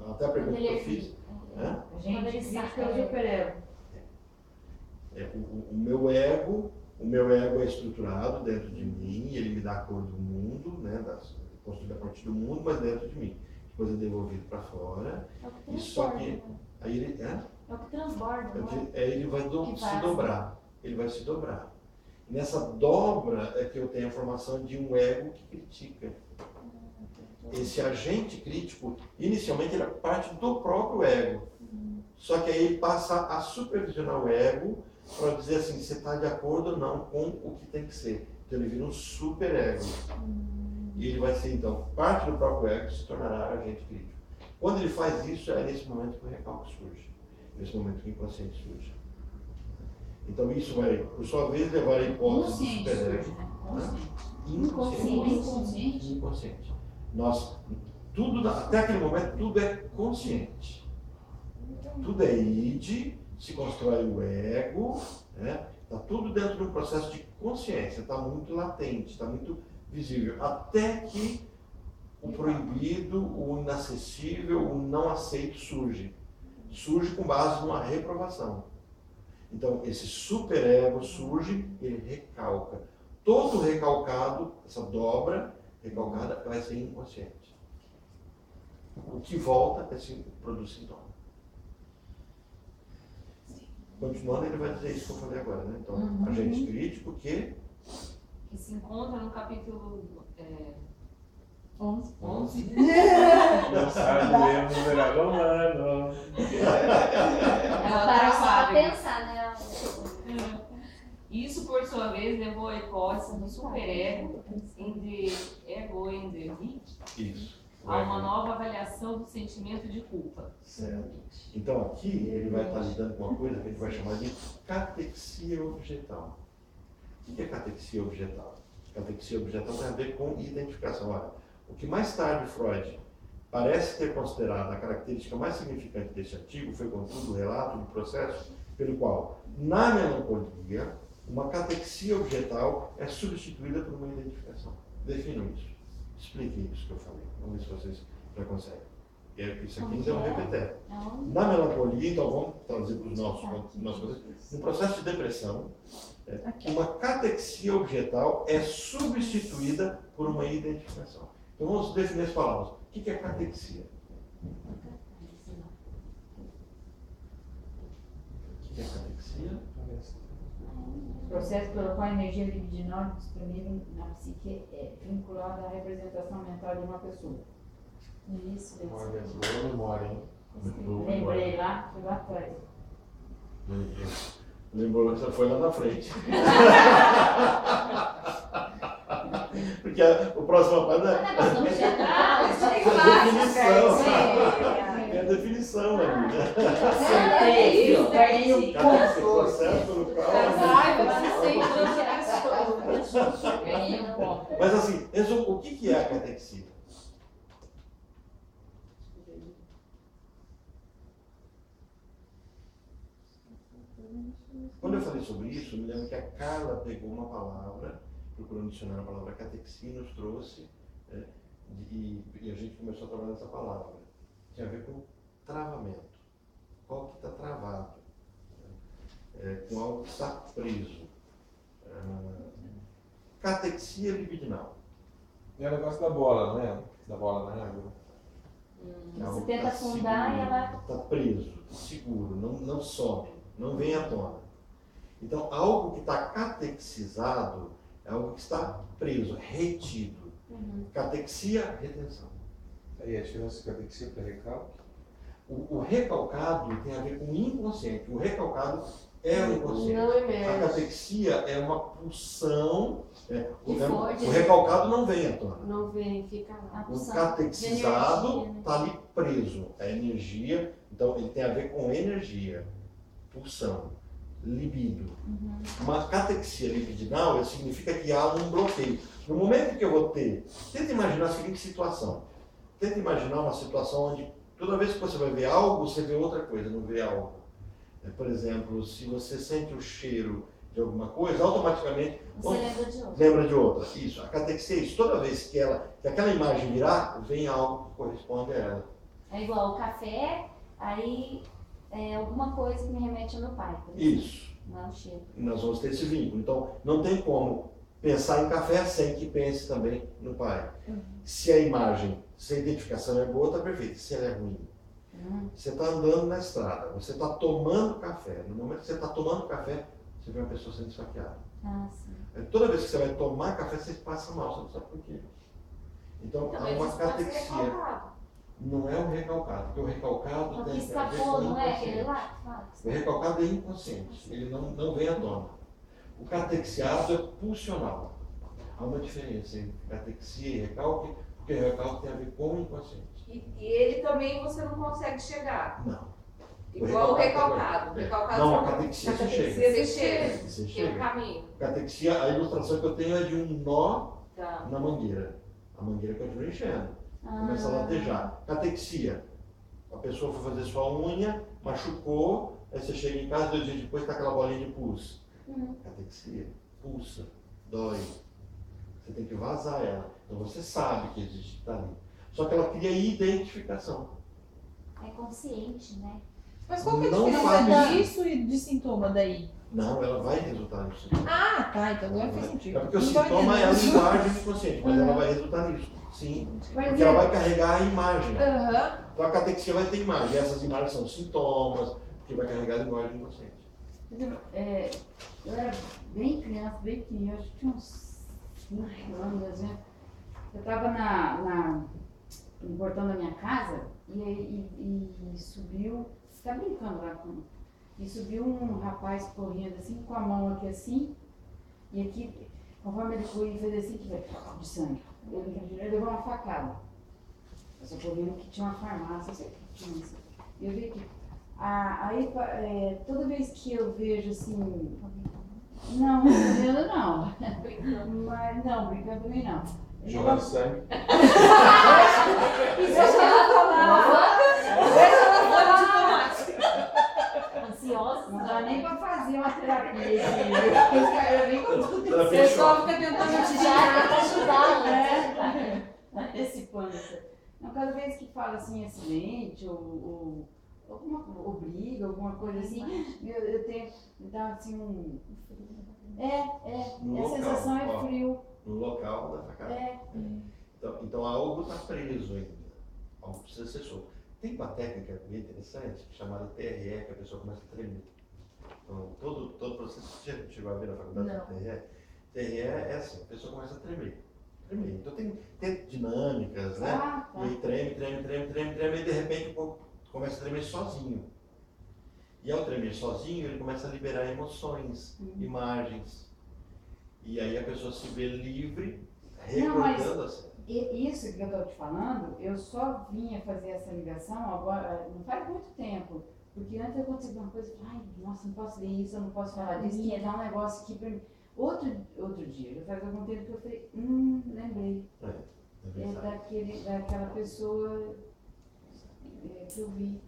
Até a pergunta que eu fiz. A gente crítica é o superego. O meu ego é estruturado dentro de mim, ele me dá a cor do mundo, né, construído a partir do mundo, mas dentro de mim. Depois é devolvido para fora. É o que E só transborda. que aí ele É o que transborda, não é? ele vai se dobrar. Ele vai se dobrar. E nessa dobra é que eu tenho a formação de um ego que critica. Esse agente crítico, inicialmente, ele é parte do próprio ego. Só que aí ele passa a supervisionar o ego para dizer assim, você está de acordo ou não com o que tem que ser. Então ele vira um super ego. E ele vai ser, então, parte do próprio ego que se tornará agente crítico. Quando ele faz isso, é nesse momento que o recalque surge. Nesse momento que o inconsciente surge. Então isso vai, por sua vez, levar a hipótese do Consciente super ego. surge, né? Inconsciente. Até aquele momento, tudo é consciente. Tudo é id, se constrói o ego, né? Está tudo dentro de um processo de consciência, está muito latente, está muito visível, até que o proibido, o inacessível, o não aceito surge. Surge com base numa reprovação. Então, esse superego surge, ele recalca. Todo recalcado, essa dobra recalcada, vai ser inconsciente. O que volta produz sintoma. Continuando, ele vai dizer isso que eu falei agora, né? Então, agente crítico que se encontra no capítulo 11. Não sabe ler o numeral romano. Para só pensar, né? Isso, por sua vez, levou à hipótese do superego isso. a uma nova avaliação do sentimento de culpa. Certo. Então aqui ele vai estar lidando com uma coisa que a gente vai chamar de catexia objetal. O que é catexia objetal? Catexia objetal tem a ver com identificação. Olha, o que mais tarde Freud parece ter considerado a característica mais significante desse artigo foi, contudo, o relato do processo pelo qual, na melancolia, uma catexia objetal é substituída por uma identificação. Defino isso. Explique isso que eu falei. Vamos ver se vocês já conseguem. Isso aqui é um repetir. Na melancolia, então vamos trazer para os nossos conceitos. No processo de depressão, uma catexia objetal é substituída por uma identificação. Então vamos definir as palavras. O que é catexia? O que é catexia? Processo pelo qual a energia libidinal disponível na psique é vinculada à representação mental de uma pessoa. Isso, Boa memória, hein? Lembrei lá, fui lá atrás. Lembrou, você foi lá na frente. Porque o próximo página é a definição ali, né? Processo pelo qual. Mas assim, o que é a catexia? Quando eu falei sobre isso, eu me lembro que a Carla pegou uma palavra, procurou dicionar a palavra catexia e nos trouxe, e a gente começou a trabalhar essa palavra. Tinha a ver com travamento. Qual que está travado? Com algo que está preso. Catexia libidinal. É o negócio da bola, não é? Da bola na água. Você tenta afundar e ela... Está preso, seguro, não sobe, não vem à tona. Então, algo que está catexizado é algo que está preso, retido. Catexia, retenção. Aí a diferença de catexia para recalque? O recalcado tem a ver com o inconsciente. O recalcado é o inconsciente. Não emerge. A catexia é uma pulsão. forte, O recalcado não vem à tona. Não vem, fica lá. O catexizado energia, né? está ali preso. A energia, então ele tem a ver com energia, pulsão, libido. Uma catexia libidinal significa que há um bloqueio. No momento que eu vou ter, tenta imaginar a seguinte situação. Tenta imaginar uma situação onde toda vez que você vai ver algo, você vê outra coisa, não vê algo. Por exemplo, se você sente o cheiro de alguma coisa, automaticamente Você lembra de outra. lembra de outra. Isso. A catexia é isso. Toda vez que aquela imagem virar, vem algo que corresponde a ela. É igual o café, aí alguma coisa que me remete ao meu pai. Por exemplo. Isso. Não, o cheiro. Nós vamos ter esse vínculo. Então, não tem como pensar em café sem que pense também no pai. Se a imagem, se a identificação é boa, está perfeito. Se ela é ruim, você está andando na estrada, você está tomando café. No momento que você está tomando café, você vê uma pessoa sendo esfaqueada. Ah, sim. Toda vez que você vai tomar café, você passa mal, você não sabe por quê. Então, há uma catexia. Não é o recalcado, porque o recalcado O que tem a ver com escapou, o não é inconsciente. aquele lá? Fala. O recalcado é inconsciente, ele não vem à tona. O catexiado é pulsional. Há uma diferença entre catexia e recalque, porque recalque tem a ver com o inconsciente. E ele também você não consegue chegar. Não. Igual o recalcado. O recalcado Não, a você catexia você catexia chega. você chega. Você Tem um chega. caminho. Catexia, a ilustração que eu tenho é de um nó Tá. na mangueira. A mangueira continua enchendo. Começa a latejar. Catexia. A pessoa foi fazer sua unha, machucou, aí você chega em casa, 2 dias depois está aquela bolinha de pulso. Catexia. Pulsa. Dói. Você tem que vazar ela. Então você sabe que existe, está ali. Só que ela cria identificação. É consciente, né? Mas qual que é a Não diferença faz disso e de sintoma daí? Não, ela vai resultar nisso. Ah, tá, então agora faz sentido. É porque o Não tô sintoma é a entendendo. linguagem inconsciente, mas ela vai resultar nisso. Sim. Porque ela vai carregar a imagem. Aham. Então a catexia vai ter imagem. E essas imagens são sintomas, que vai carregar a linguagem inconsciente. Eu era bem criança, bem pequenininha, acho que tinha uns 5 anos, né? Eu estava no portão da minha casa e subiu, tá brincando lá com. E subiu um rapaz correndo assim, com a mão aqui assim, e aqui, conforme ele foi, fez assim, que vai de sangue. Ele levou uma facada. Eu só tô vendo que tinha uma farmácia, eu sei que tinha isso. E eu vi que. Aí, toda vez que eu vejo assim. Não, brincando não. Mas não, brincando também não. Jogando sangue. Deixa ela falar. Deixa ela falar. Ansiosa? Não dá nem pra fazer uma terapia. Os caras vêm com tudo. O pessoal fica tentando te ajudar, né? Antecipando. Não, cada vez que fala assim, acidente ou briga, alguma coisa assim, eu tenho, dá assim um. A sensação é frio. No local da facada. Então algo está preso ainda. Algo precisa ser solto. Tem uma técnica bem interessante chamada TRE, que a pessoa começa a tremer. Então, todo processo, você chegou a ver na faculdade do TRE? TRE é assim, a pessoa começa a tremer. Então tem dinâmicas, né? Tá. E aí treme, e de repente o corpo começa a tremer sozinho. E ao tremer sozinho, ele começa a liberar emoções, imagens. E aí a pessoa se vê livre, recordando assim. Isso que eu estou te falando, eu só vinha fazer essa ligação agora, não faz muito tempo. Porque antes eu conseguia uma coisa, ai, nossa, não posso ler isso, eu não posso falar disso, ia dar um negócio aqui para mim. Outro dia, já faz algum tempo que eu falei, lembrei. Daquela pessoa que eu vi.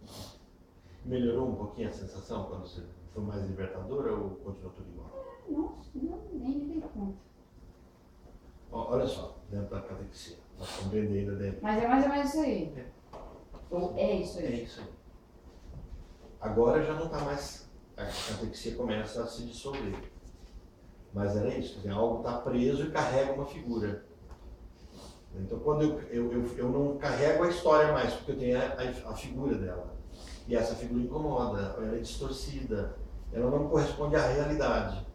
Melhorou um pouquinho a sensação quando você foi mais libertadora ou continuou tudo igual? Nossa, nem me dei conta. Olha só, dentro da catexia, nós estamos vendo ainda dentro. Mas é mais ou menos isso aí. É isso aí. É isso aí. Agora já não está mais, a catexia começa a se dissolver. Mas era isso, quer dizer, algo está preso e carrega uma figura. Então quando eu não carrego a história mais, porque eu tenho a figura dela. E essa figura incomoda, ela é distorcida, ela não corresponde à realidade.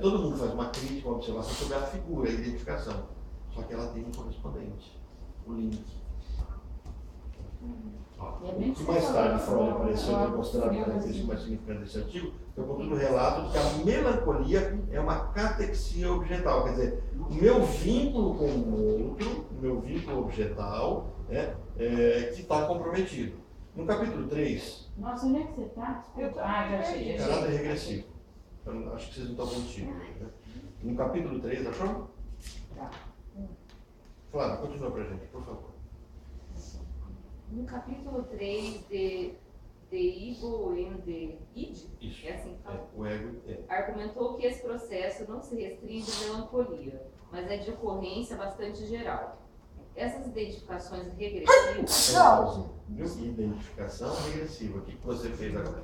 Todo mundo faz uma crítica, uma observação sobre a figura, a identificação. Só que ela tem um correspondente, o link. O que mais tarde Freud apareceu para mostrar a característica mais significante desse artigo foi com todo o relato de que a melancolia é uma catexia objetal, quer dizer, o meu vínculo com o outro, o meu vínculo objetal, que está comprometido. No capítulo 3... Nossa, onde é que você está? Já achei. Caráter regressivo. Eu acho que vocês não estão contigo. Né? No capítulo 3, achou? Tá. Flávia, continua pra gente, por favor. No capítulo 3 de Ego and the Id, Isso. é assim que fala? O ego Argumentou que esse processo não se restringe à melancolia, mas é de ocorrência bastante geral. Essas identificações regressivas... Identificação regressiva. O que você fez agora?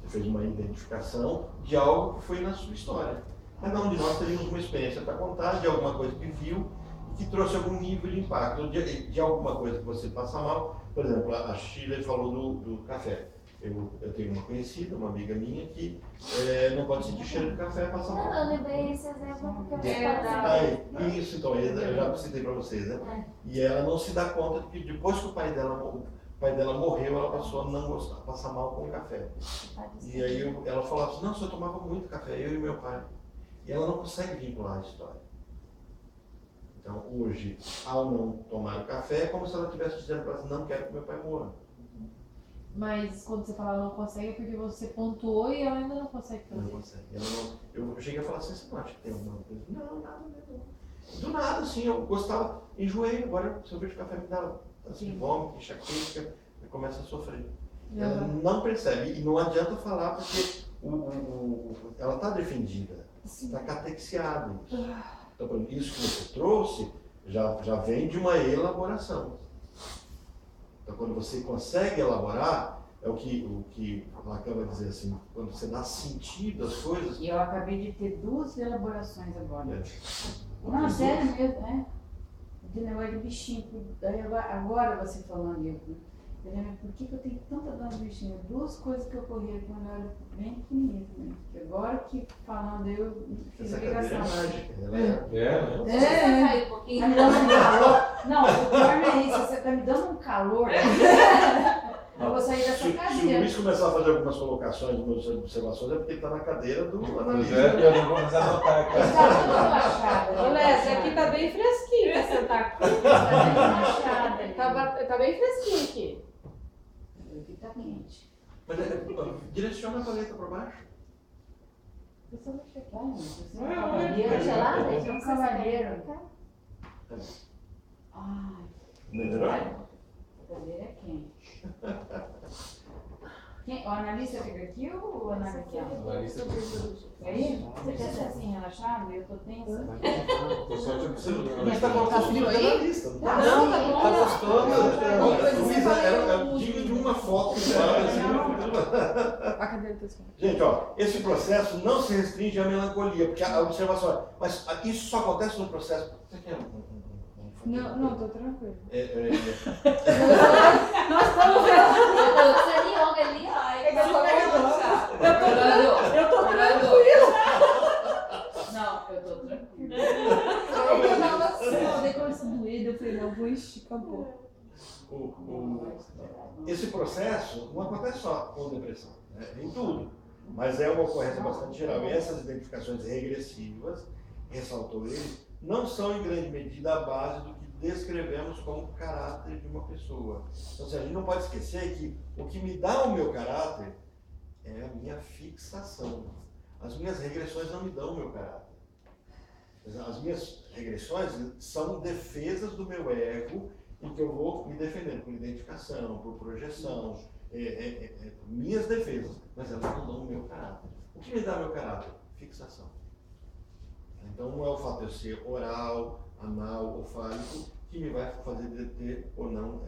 Você fez uma identificação de algo que foi na sua história. Cada um de nós teríamos uma experiência para contar de alguma coisa que viu e que trouxe algum nível de impacto, de alguma coisa que você passa mal. Por exemplo, a Sheila falou do café. Eu tenho uma conhecida, uma amiga minha, que não pode sentir cheiro de café, passa mal. Eu lembrei esse exemplo porque eu estava Isso, então, eu já citei para vocês, né? E ela não se dá conta de que depois que o pai dela morreu, ela passou a não gostar, passar mal com o café. E aí ela falava assim, não, eu tomava muito café, eu e meu pai. E ela não consegue vincular a história. Então, hoje, ao não tomar o café, é como se ela estivesse dizendo para ela, não quero que meu pai morra. Mas quando você fala não consegue, é porque você pontuou e ela ainda não consegue fazer. Não consegue. Eu cheguei a falar assim, você não acha que tem alguma coisa? Não, nada mesmo. Do nada, assim, eu gostava, enjoei, agora se eu vejo café me dá assim, vômito, enxaqueca, eu começo a sofrer. Ela não percebe, e não adianta falar porque ela está defendida, está catexiada. Então, por exemplo, isso que você trouxe já vem de uma elaboração. Então, quando você consegue elaborar, é o que Lacan vai dizer assim, quando você dá sentido às coisas. E eu acabei de ter 2 elaborações agora. Não, sério mesmo, de negócio de bichinho. Agora você falando, eu lembro, por que eu tenho tanta dor de bichinho? 2 coisas que ocorreram quando eu era bem pequenininha também. Agora que falando, eu fiz Essa ligação. cadeira Você caiu um pouquinho. tá me dando um calor. Não, o pior não é isso, você tá me dando um calor. Eu vou sair dessa Se o cadeira. Luiz começar a fazer algumas colocações, algumas observações, é porque ele está na cadeira do analista. Eu não vou começar a notar aqui. Tá tudo relaxado. Ô, Lésia, aqui tá bem fresquinho pra sentar aqui. Tá bem relaxada. Tá bem fresquinho aqui. Aqui tá quente. Mas direciona a paleta para baixo. Eu só vou checar, você é um É cavalheiro. gelada? Você é um cavalheiro. Ai, Melhorou? a cadeira é quente. O analista fica aqui ou o analista? Aí? Você quer ser assim, relaxado? Eu tô tensa. Tô só te observando. Mas tá bom, Tá frio aí? analista, não tá? Não, tá bom. Tá gostoso. Luiz, Luiz, era digno de uma foto. A cadeira tá escura. Gente, ó, esse processo não se restringe à melancolia, porque a observação é, mas isso só acontece no processo. Você quer Não, tô tranquilo. Nós estamos vendo. Você é yoga ali, ó. Eu tô tranquilo. Não, eu tô tranquila. Aí eu tava assim, daí começou a doer, eu falei, não, vou esticar um pouco. Esse processo não acontece só com depressão, né? Em tudo, mas é uma ocorrência bastante geral. E essas identificações regressivas, ressaltou ele, não são em grande medida a base do que descrevemos como caráter de uma pessoa. Então, assim, a gente não pode esquecer que o que me dá o meu caráter é a minha fixação. As minhas regressões não me dão o meu caráter. As minhas regressões são defesas do meu ego em que eu vou me defendendo por identificação, por projeção, minhas defesas, mas elas não dão o meu caráter. O que me dá meu caráter? Fixação. Então não é o fato de eu ser oral, anal ou fálico que me vai fazer ter ou não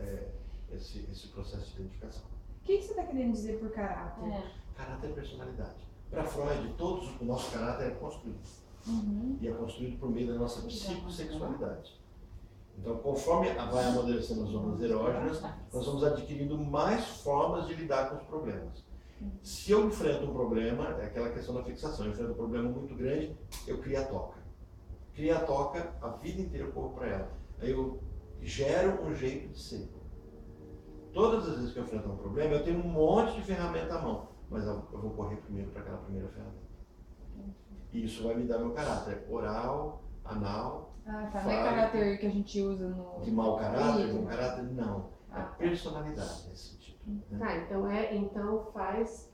esse processo de identificação. O que você está querendo dizer por caráter? Caráter é personalidade. Para Freud, o nosso caráter é construído. E é construído por meio da nossa psicossexualidade. Então, conforme vai amadurecendo as zonas erógenas, nós vamos adquirindo mais formas de lidar com os problemas. Se eu enfrento um problema, é aquela questão da fixação, eu enfrento um problema muito grande, eu crio a toca. Crio a toca, a vida inteira eu corro para ela. Aí eu gero um jeito de ser. Todas as vezes que eu enfrento um problema, eu tenho um monte de ferramenta à mão, mas eu vou correr primeiro para aquela primeira ferramenta. E isso vai me dar meu caráter oral, anal. Ah, tá. Não é caráter que a gente usa no. De mau caráter, bom caráter, não. É personalidade nesse sentido. Né? Tá, então faz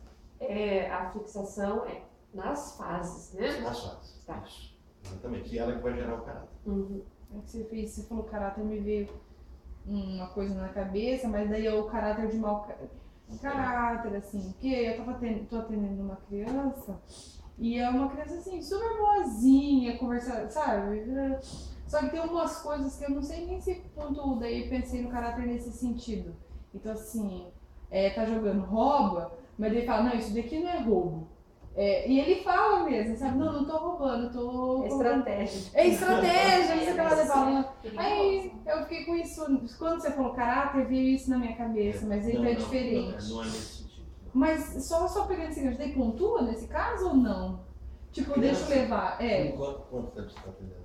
a fixação nas fases, né? Nas fases. Tá. Isso. Exatamente. E ela que vai gerar o caráter. É que você falou caráter, me veio uma coisa na cabeça, mas daí é o caráter de mau caráter, assim. Porque eu tô atendendo uma criança. E é uma criança assim, super boazinha, conversar, sabe? Só que tem umas coisas que eu não sei nem se ponto daí pensei no caráter nesse sentido. Então assim, tá jogando rouba, mas ele fala, não, isso daqui não é roubo. E ele fala mesmo, sabe? Não tô roubando, tô... Estratégia. É estratégia, você tá lá falando. Aí eu fiquei com isso, quando você falou caráter, veio isso na minha cabeça, mas ele é diferente. Não é nesse sentido. Mas só pegando esse gancho, daí pontua nesse caso ou não? Tipo, deixa eu levar. Quanto tempo você está atendendo?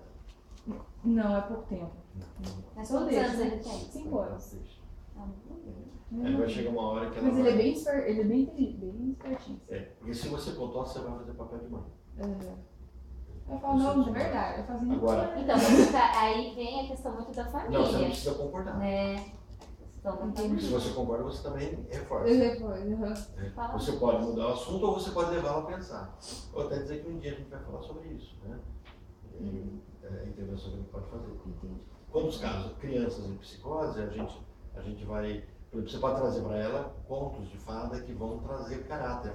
Não, é pouco tempo. Mas Só quantos deixa. anos ele tem? 5 anos. Aí vai chegar uma hora que ela Mas vai... ele é bem espertinho. Porque se você pontuar, você vai fazer papel de mãe. Eu falo, não, é verdade. Eu faço muito. Agora... Então, aí vem a questão muito da família. Não, você não precisa concordar. Se você concorda, você também reforça. Você pode mudar o assunto ou você pode levá-lo a pensar. Ou até dizer que um dia a gente vai falar sobre isso, né? A intervenção que a gente pode fazer. Quando os casos, crianças em psicose, a gente vai... Você pode trazer para ela contos de fada que vão trazer caráter.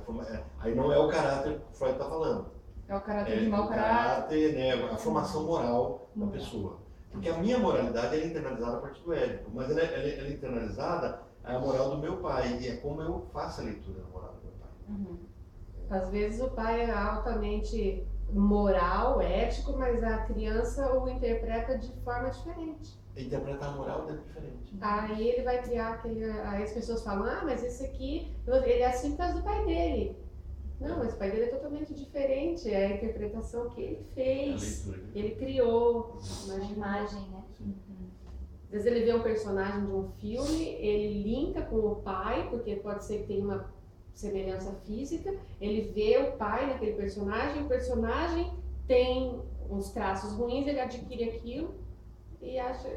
Aí não é o caráter que o Freud está falando. É o caráter de mau caráter. Né, a formação moral da pessoa. Porque a minha moralidade é internalizada a partir do Édipo, mas ela é internalizada a moral do meu pai, e é como eu faço a leitura da moral do meu pai. Às vezes o pai é altamente moral, ético, mas a criança o interpreta de forma diferente. Interpretar a moral é diferente. Aí ele vai criar aquele... Aí as pessoas falam, mas esse aqui, ele é assim por causa do pai dele. Não, mas o pai dele é totalmente diferente, é a interpretação que ele fez, ele criou. Uma imagem, né? Às vezes ele vê um personagem de um filme, ele linka com o pai, porque pode ser que tenha uma semelhança física, ele vê o pai naquele personagem, o personagem tem uns traços ruins, ele adquire aquilo e acha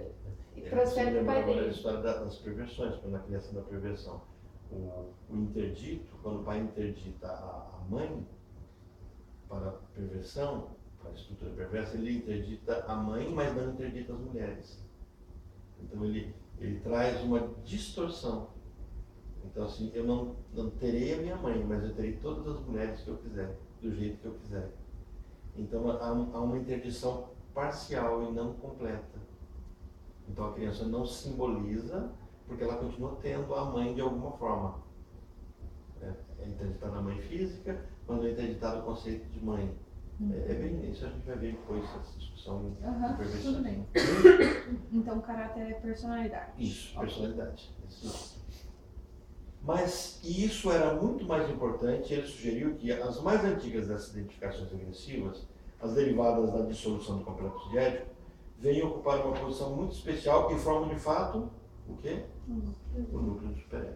e transfere para o pai dele. A história das perversões, na criação da perversão. O interdito, quando o pai interdita a mãe para a perversão, para a estrutura perversa, ele interdita a mãe, mas não interdita as mulheres. Então ele traz uma distorção. Então assim, eu não terei a minha mãe, mas eu terei todas as mulheres que eu quiser, do jeito que eu quiser. Então há uma interdição parcial e não completa. Então a criança não simboliza, porque ela continua tendo a mãe de alguma forma. É interditada a mãe física, mas não é interditado o conceito de mãe. É bem isso, a gente vai ver depois essa discussão em perversão. Tudo bem. Então, caráter é personalidade. Isso, personalidade. Isso. Mas isso era muito mais importante, ele sugeriu que as mais antigas dessas identificações regressivas, as derivadas da dissolução do complexo de Édipo, venham ocupar uma posição muito especial e formam de fato o quê? O núcleo do superego.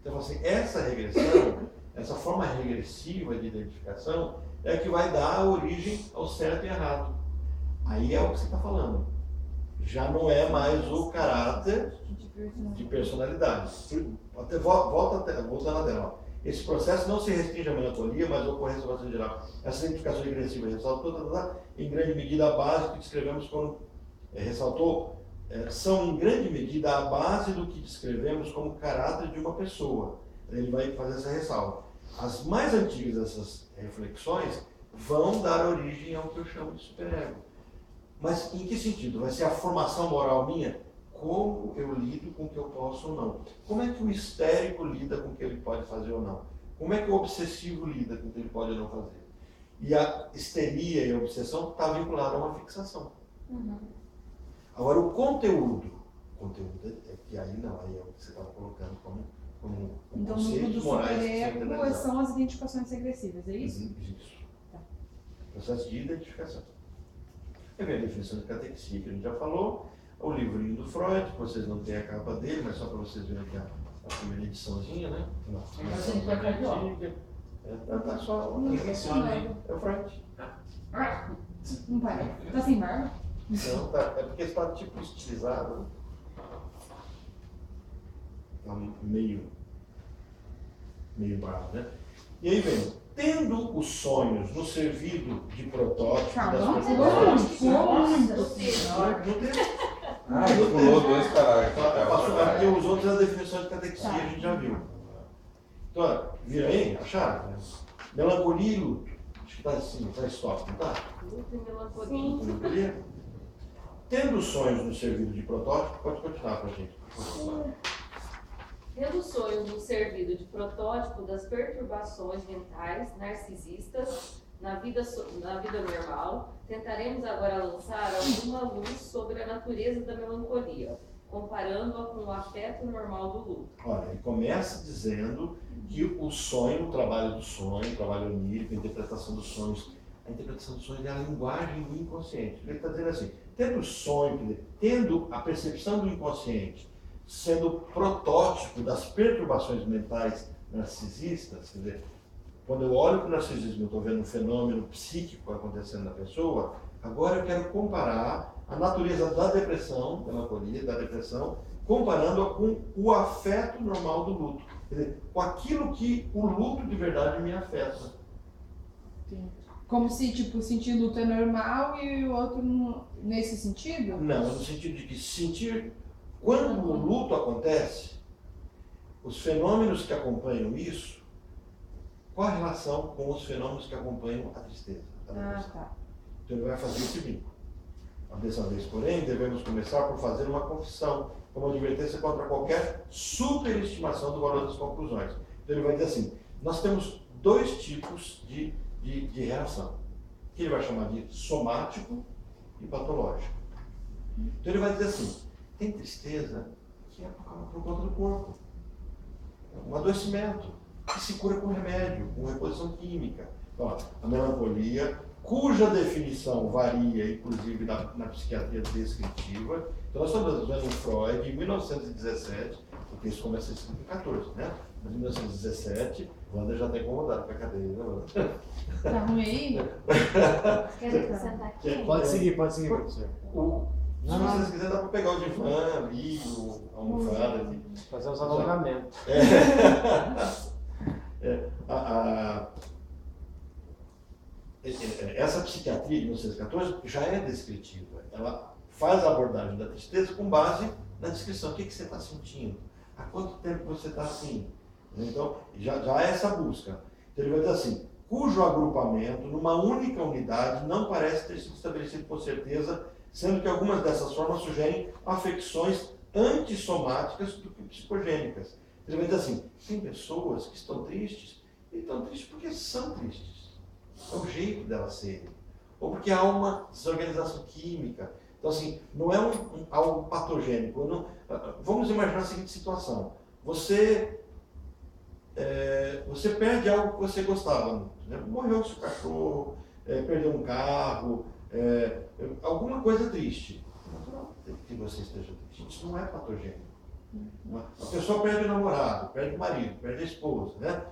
Então, assim, essa regressão, essa forma regressiva de identificação é que vai dar origem ao certo e errado. Aí é o que você está falando. Já não é mais o caráter de personalidade. Voltando a dela. Esse processo não se restringe à melancolia, mas à ocorrência bastante geral. Essa identificação regressiva ressaltou, em grande medida, a base que descrevemos quando ressaltou, são em grande medida a base do que descrevemos como caráter de uma pessoa. Ele vai fazer essa ressalva. As mais antigas dessas reflexões vão dar origem ao que eu chamo de superego. Mas em que sentido? Vai ser a formação moral minha? Como eu lido com o que eu posso ou não? Como é que o histérico lida com o que ele pode fazer ou não? Como é que o obsessivo lida com o que ele pode ou não fazer? E a histeria e a obsessão está vinculada a uma fixação. Agora, o conteúdo é que aí não, aí é o que você estava colocando como então, conceitos morais. Superego são as identificações regressivas, é isso? Isso. Tá. Processo de identificação. Aí vem a definição de catexia que a gente já falou, o livrinho do Freud, que vocês não têm a capa dele, mas só para vocês verem aqui a primeira ediçãozinha, né? Tá só. É o Freud. Não para. Tá sem barba? Não, tá, é porque está tipo estilizado. Tá meio barba, né? E aí vem, tendo os sonhos no servido de protótipo das ele pulou dois parágrafos. Porque os outros é a definição de catexia, a gente já viu. Então, vira aí, acharam? Melancolia e luto. Acho que está assim, está stop, não está? Luto e melancolia. Tendo os sonhos no servido de protótipo, pode continuar para a gente, por favor. Tendo os sonhos no servido de protótipo das perturbações mentais narcisistas na vida normal, tentaremos agora lançar alguma luz sobre a natureza da melancolia, comparando-a com o afeto normal do luto. Olha, ele começa dizendo que o sonho, o trabalho do sonho, o trabalho onírico, a interpretação dos sonhos é a linguagem do inconsciente. Ele está dizendo assim, tendo o sonho, tendo a percepção do inconsciente, sendo protótipo das perturbações mentais narcisistas, quer dizer, quando eu olho para o narcisismo, eu estou vendo um fenômeno psíquico acontecendo na pessoa, agora eu quero comparar a natureza da depressão, da melancolia, da depressão, comparando-a com o afeto normal do luto. Quer dizer, com aquilo que o luto de verdade me afeta. Sim. Como se, tipo, sentir luto é normal e o outro nesse sentido? Não, no sentido de que sentir, quando o luto acontece, os fenômenos que acompanham isso, qual a relação com os fenômenos que acompanham a tristeza? a depressão. Tá. Então ele vai fazer o seguinte: dessa vez, porém, devemos começar por fazer uma confissão, como advertência contra qualquer superestimação do valor das conclusões. Então ele vai dizer assim: nós temos dois tipos de reação, que ele vai chamar de somático e patológico. Então ele vai dizer assim: tem tristeza que é por conta do corpo, um adoecimento que se cura com remédio, com reposição química. Então, a melancolia, cuja definição varia, inclusive, na psiquiatria descritiva. Então, nós estamos vendo Freud, em 1917, porque isso começa em 1914, né? Mas em 1917, Wanda já está incomodada com a cadeira, né, Wanda? Tá ruim aí? Quer acrescentar aqui? Pode seguir, professor. Se vocês quiserem, dá para pegar o divã, ali, a almofada aqui. Fazer os alongamentos. Essa psiquiatria de 1914 já é descritiva. Ela faz a abordagem da tristeza com base na descrição. O que você está sentindo? Há quanto tempo você está assim? Então, já há essa busca. Então, ele vai dizer assim: cujo agrupamento numa única unidade não parece ter sido estabelecido com certeza, sendo que algumas dessas formas sugerem afecções antissomáticas do que psicogênicas. Ele vai dizer assim: tem pessoas que estão tristes, e estão tristes porque são tristes. É o jeito delas serem. Ou porque há uma desorganização química. Então, assim, não é algo patogênico. Vamos imaginar a seguinte situação: você perde algo que você gostava muito, né? Morreu seu cachorro, perdeu um carro, alguma coisa triste. É natural que você esteja triste. Isso não é patogênico. A pessoa perde o namorado, perde o marido, perde a esposa, né?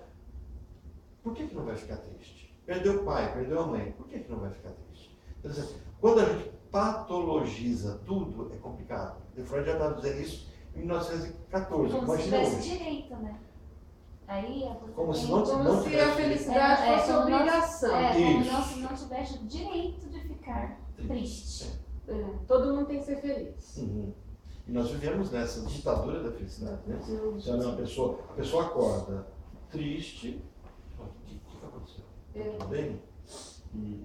Por que não vai ficar triste? Perdeu o pai, perdeu a mãe, por que não vai ficar triste? Quer dizer, quando a gente patologiza tudo, é complicado. O Freud já estava dizendo isso em 1914. Como se tivesse direito, né? Aí como se a felicidade fosse obrigação. Como se não tivesse o direito de ficar triste. Todo mundo tem que ser feliz. Uhum. E nós vivemos nessa ditadura da felicidade, né? A pessoa acorda triste. O que aconteceu? Tudo bem? E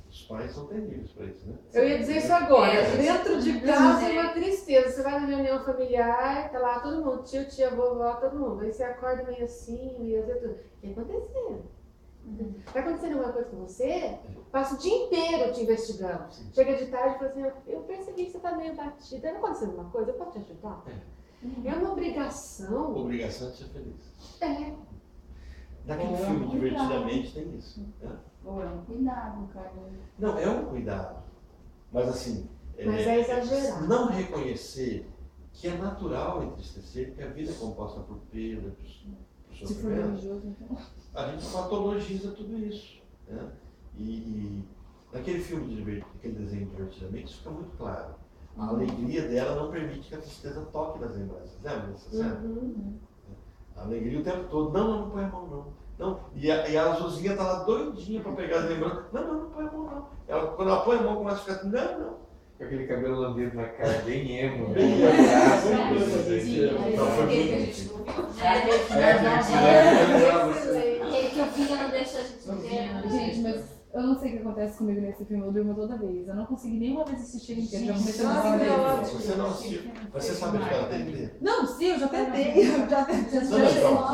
os pais são terríveis para isso, né? Eu ia dizer isso agora. Dentro de casa é uma tristeza. Você vai na reunião familiar, tá lá todo mundo, tio, tia, vovó, todo mundo. Aí você acorda meio assim, meio tudo. O que aconteceu? Tá acontecendo alguma coisa com você? Passa o dia inteiro te investigando. Chega de tarde e fala assim: eu percebi que você tá meio batida. Não aconteceu alguma coisa? Eu posso te ajudar? É uma obrigação. Obrigação de ser feliz. Naquele Ou filme, um Divertidamente, tem isso. Né? Ou é um cuidado, cara. Não, é um cuidado. Mas assim, Mas é exagerado. Não reconhecer que é natural entristecer, porque a vida é composta por perdas, por Se for sofrimento. religioso, então. A gente patologiza tudo isso. Né? E naquele filme, aquele desenho Divertidamente, isso fica muito claro. A alegria dela não permite que a tristeza toque nas lembranças. Lembra dessa cena? A alegria o tempo todo. Não põe a mão, não. E a Azulzinha tá lá doidinha para pegar as lembranças. Não põe a mão, não. Quando ela põe a mão, começa a ficar assim: não. Com aquele cabelo lambido na cara, bem emo. Bem né? Aquele que o filho não deixa a gente ver. Gente, mas eu não sei o que acontece comigo nesse filme, eu durmo toda vez. Eu não consegui nenhuma vez assistir ele inteiro. Já comecei a falar Você não assistiu. Você sabe de cada TV? Não, sim, eu já tentei.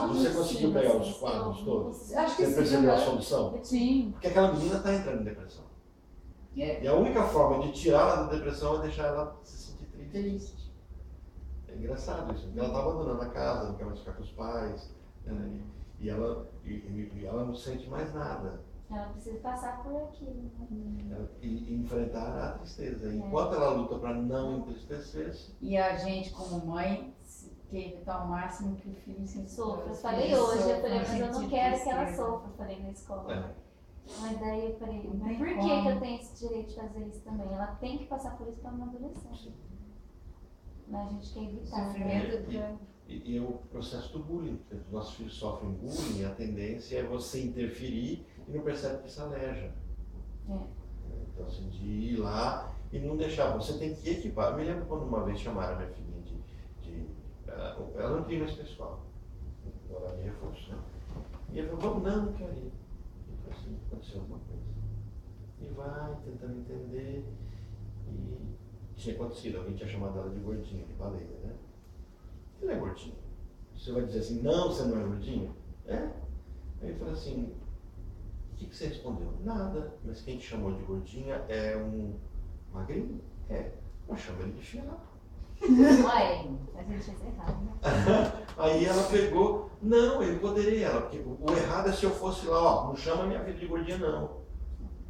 Você conseguiu pegar os quadros todos? Acho que Você sim. percebeu a solução? Sim. Porque aquela menina está entrando em depressão. E a única forma de tirá-la da depressão é deixar ela se sentir triste. É engraçado isso. Ela está abandonando a casa, não quer mais ficar com os pais. Né? E ela não sente mais nada. Ela precisa passar por aquilo. Né? E enfrentar a tristeza. Enquanto ela luta para não entristecer-se. E a gente, como mãe, quer evitar ao máximo que o filho se sofra. Eu falei hoje, mas eu não quero que ela sofra, eu falei na escola. Mas daí eu falei, mas por que eu tenho esse direito de fazer isso também? Ela tem que passar por isso para amadurecer. Mas a gente quer evitar. Sofrimento. E é o processo do bullying. Os nossos filhos sofrem bullying, a tendência é você interferir e não percebe que se aleja. Então, assim, de ir lá e não deixar. Você tem que equipar. Eu me lembro quando uma vez chamaram a minha filhinha ela não queria mais pessoal. Agora de reforço, né? E eu falei: não quero ir. Eu falei assim: aconteceu alguma coisa. E vai tentando entender. E tinha acontecido, alguém tinha chamado ela de gordinha, de baleia, né? Você não é gordinha. Você vai dizer assim, não, você não é gordinha? É? Aí eu falei assim, o que você respondeu? Nada, mas quem te chamou de gordinha é um magrinho? É, eu chamo ele de fiapo. Ué, mas ele fez errado, né? Aí ela pegou, não, eu poderia, porque o errado é se eu fosse lá, ó, não chama minha filha de gordinha, não.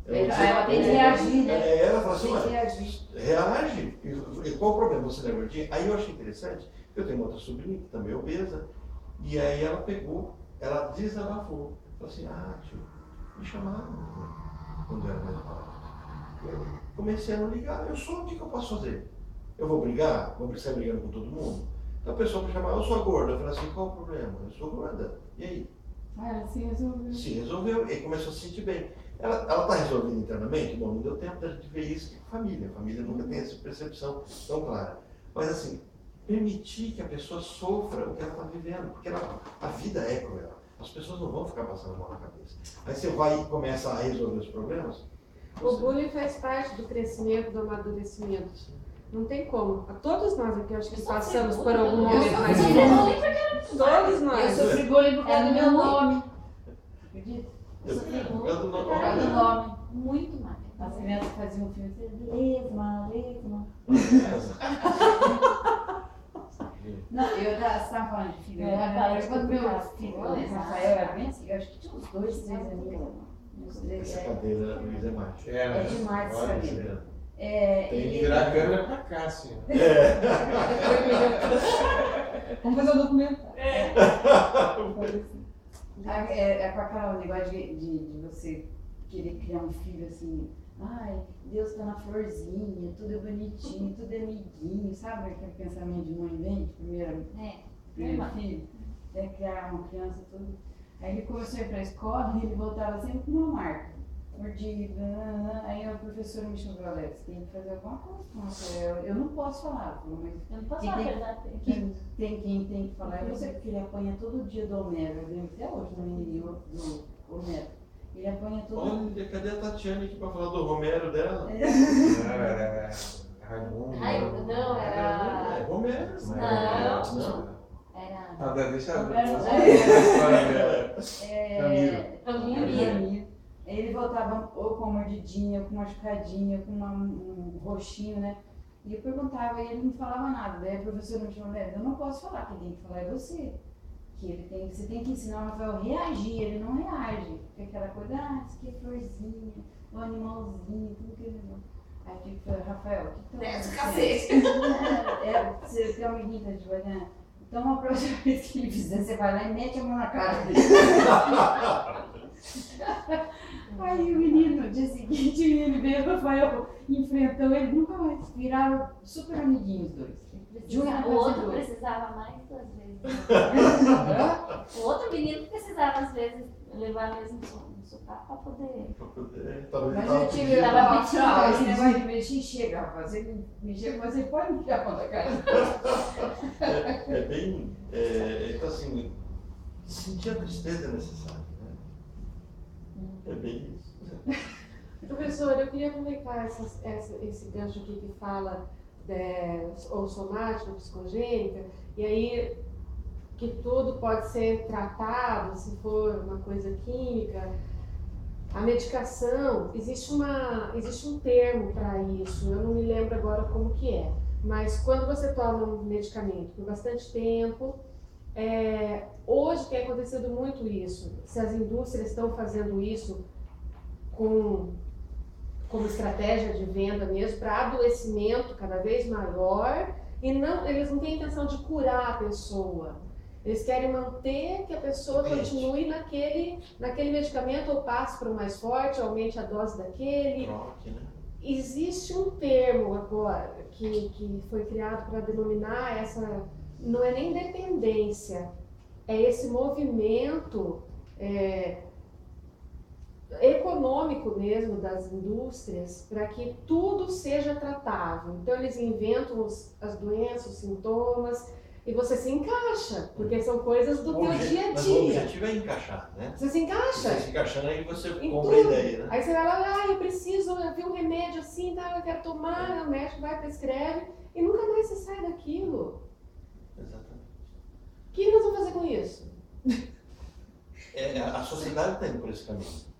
Ela tem que reagir, né? Ela falou assim, tem que reagir. Reage. E qual o problema? Você não é gordinha? Aí eu achei interessante, eu tenho uma outra sobrinha que também é obesa, e aí ela pegou, ela desabafou. Falou assim, tio, me chamaram quando eu era mais nova. Eu comecei a não ligar, eu sou, o que eu posso fazer? Eu vou brigar? Vou sair brigando com todo mundo? Então a pessoa me chamava, eu sou gorda. Eu falei assim, qual o problema? Eu sou gorda. E aí? Ela se resolveu. Se resolveu, e começou a se sentir bem. Ela está resolvida internamente? Bom, não deu tempo da gente ver isso com a família. A família nunca tem essa percepção tão clara. Mas assim, permitir que a pessoa sofra o que ela está vivendo, porque a vida é cruel. As pessoas não vão ficar passando a mão na cabeça. Aí você vai e começa a resolver os problemas. O bullying faz parte do crescimento, do amadurecimento. Não tem como. Todos nós aqui, acho que passamos por algum momento mais difícil. Todos nós. Eu sofri bullying por causa do meu nome. Acredita? Eu sofri bullying Por Por causa do nome. muito mais. As crianças faziam um filme, lesma. Não, você estava falando de filho. Quando meu filho, Rafael, era bem assim, eu acho que tinha uns 2, 3 anos. Essa cadeira, Luiz, é macho. É demais essa cadeira. Tem que virar a câmera pra cá, assim. Vamos fazer o documento. É com aquele negócio de você querer criar um filho assim, ai, Deus tá na florzinha, tudo é bonitinho, tudo é amiguinho, sabe? Aquele pensamento de mãe bem, de primeiro filho, criar uma criança tudo. Aí ele começou a ir pra escola e ele voltava sempre com uma marca. Mordida, aí a professora me chamou, Alex, tem que fazer alguma coisa com você. Eu não posso falar, mas eu não posso falar, quem tem que falar é você, porque ele apanha todo dia do Homero, eu lembro até hoje no menino do Homero. Ele apanha todo dia. Olha, cadê a Tatiana aqui pra falar do Romero dela? Raimundo. Não, era. É Romero. Não. Era. Deixa eu ver. Ramiro. Ele voltava ou com uma mordidinha, ou com uma machucadinha, com um roxinho, né? E eu perguntava e ele não falava nada. Daí a professora me chamou, eu não posso falar, quem tem que falar é você. Você tem que ensinar o Rafael a reagir, ele não reage. Porque aquela coisa, isso aqui é florzinha, o animalzinho, tudo que ele não. Aí eu tive que falar, Rafael, o que tá Desce cacete! Você tem uma amiguinha de manhã. Então a próxima vez que ele fizer, você vai lá e mete a mão na cara dele. Aí o menino, no dia seguinte, ele veio, o Rafael enfrentou ele, nunca mais. Viraram super amiguinhos os dois. O outro precisava mais 2 vezes. O outro menino precisava, às vezes, levar mesmo no sopapo para poder. Mas eu tive esse negócio de mexer, chega, rapaz. Você mexer, você pode mexer a mão da cara. É bem. Então, assim, sentir a tristeza é necessária. É bem isso. Professor, eu queria aproveitar esse gancho aqui que fala ou somática, ou psicogênica, e aí que tudo pode ser tratado se for uma coisa química. A medicação, existe um termo para isso, eu não me lembro agora como que é, mas quando você toma um medicamento por bastante tempo, hoje tem acontecido muito isso, se as indústrias estão fazendo isso como estratégia de venda mesmo, para adoecimento cada vez maior, e eles não têm intenção de curar a pessoa, eles querem manter que a pessoa continue naquele medicamento ou passe para o mais forte, aumente a dose daquele. Existe um termo agora que foi criado para denominar essa, não é nem dependência, é esse movimento econômico mesmo das indústrias para que tudo seja tratável. Então eles inventam as doenças, os sintomas, e você se encaixa, porque são coisas do teu dia a Mas o dia. objetivo é encaixar, né? Você se encaixa. Você se encaixando, aí você Em compra a tudo. ideia, né? Aí você vai lá, eu vi um remédio assim, tá, eu quero tomar, o médico vai, prescreve, e nunca mais você sai daquilo. Exatamente. O que nós vamos fazer com isso? A sociedade está indo por esse caminho.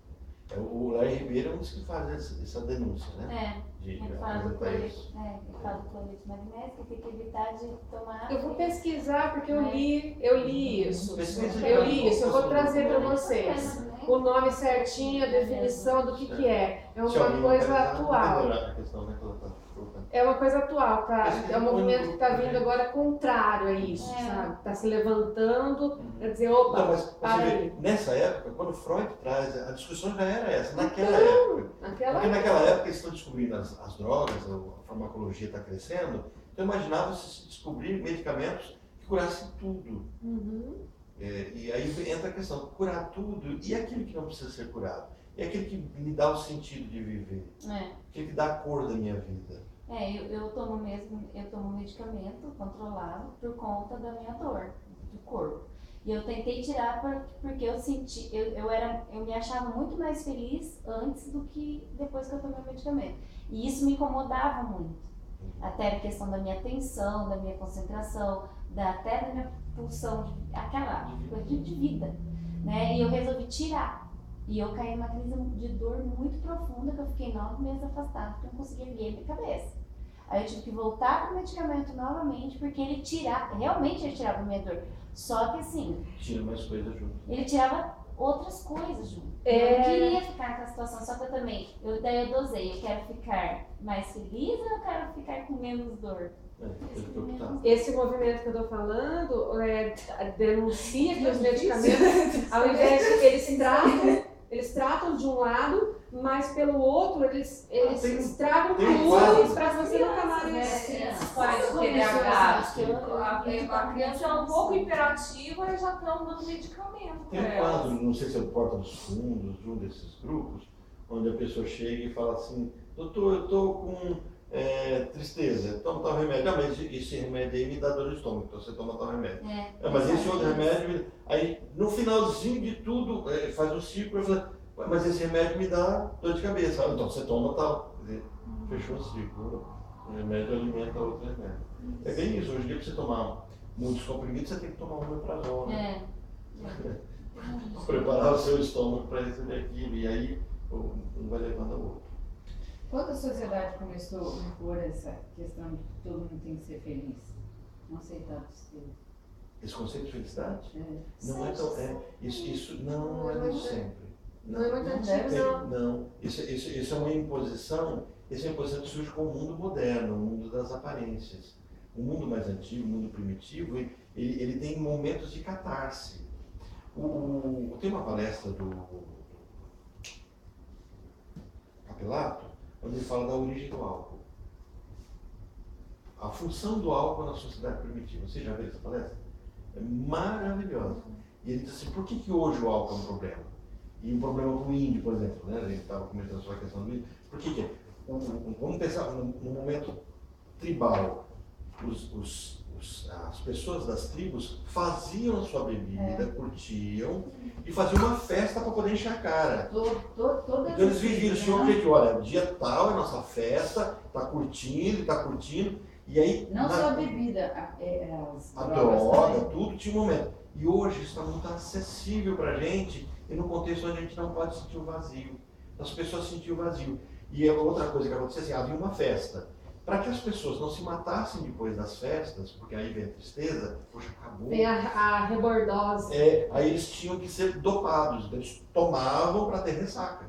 O Larry Ribeiro é um dos que faz essa denúncia, né? Ele fala do cloreto de magnésio, que tem que evitar de tomar. Eu vou pesquisar porque eu li isso. Eu vou trazer para vocês o nome certinho, a definição do que é. É uma coisa atual. É uma coisa atual, tá? É um movimento que está vindo agora contrário a isso, sabe? Está se levantando para dizer, opa, então, mas para aí. Nessa época, quando Freud traz, a discussão já era essa, naquela época. Porque naquela época eles estão descobrindo as drogas, a farmacologia está crescendo, então imaginava-se descobrir medicamentos que curassem tudo. E aí entra a questão, curar tudo, e aquilo que não precisa ser curado? E aquilo que me dá o sentido de viver? Aquilo que dá a cor da minha vida? Eu tomo medicamento controlado por conta da minha dor do corpo. E eu tentei tirar porque eu senti, eu me achava muito mais feliz antes do que depois que eu tomei o medicamento. E isso me incomodava muito. Até a questão da minha atenção, da minha concentração, até da minha pulsão, aquela coisa de vida, né? E eu resolvi tirar. E eu caí numa crise de dor muito profunda, que eu fiquei 9 meses afastada, porque eu não conseguia erguer minha cabeça. Aí eu tive que voltar pro medicamento novamente, porque realmente ele tirava a minha dor. Só que assim... Tira mais coisas junto. Ele tirava outras coisas junto. Eu não queria ficar naquela situação, só que eu também, daí eu dosei, eu quero ficar mais feliz ou eu quero ficar com menos dor? Esse movimento que eu estou falando denuncia que os medicamentos, ao invés de eles tratam de um lado, mas pelo outro eles estragam tudo para você nunca mais. História do TDAH, a criança é um pouco imperativa e já estão dando medicamento. Tem um quadro, não sei se é o Porta dos Fundos, de um desses grupos, onde a pessoa chega e fala assim, doutor, eu estou com tristeza, toma tal remédio. Ah, mas esse remédio aí me dá dor no estômago, então você toma tal remédio. Mas esse outro remédio, aí no finalzinho de tudo, faz um ciclo, eu falo, mas esse remédio me dá dor de cabeça. Então você toma tal. Quer dizer, fechou o ciclo. Um remédio alimenta outro remédio. É bem isso, hoje em dia para você tomar muitos comprimidos, você tem que tomar um omeprazol, né? Preparar o seu estômago para receber aquilo, e aí um vai levando ao outro. Quando a sociedade começou a impor essa questão de que todo mundo tem que ser feliz, não aceitar tristeza? Esse conceito de felicidade? Não é tão. Isso não é muito sempre. Não é muito antigo, não. Isso é uma imposição. Essa imposição que surge com o mundo moderno, o mundo das aparências. O mundo mais antigo, o mundo primitivo, ele tem momentos de catarse. Tem uma palestra do Capelato, onde ele fala da origem do álcool. A função do álcool na sociedade primitiva. Você já viu essa palestra? É maravilhosa. E ele diz assim, por que hoje o álcool é um problema? E um problema para o índio, por exemplo, né? A gente estava comentando sobre a questão do índio. Por que é? Vamos pensar no momento tribal. As pessoas das tribos faziam sua bebida, curtiam e faziam uma festa para poder encher a cara. Então eles viviam o senhor que olha, dia tal é nossa festa, está curtindo, e aí... Não só a bebida, a droga, tudo tinha um momento. E hoje isso está muito acessível para a gente, e no contexto onde a gente não pode sentir o vazio. As pessoas sentiam o vazio. E outra coisa que aconteceu assim, havia uma festa. Para que as pessoas não se matassem depois das festas, porque aí vem a tristeza, poxa, acabou. Vem a rebordose. Aí eles tinham que ser dopados, então eles tomavam para ter ressaca.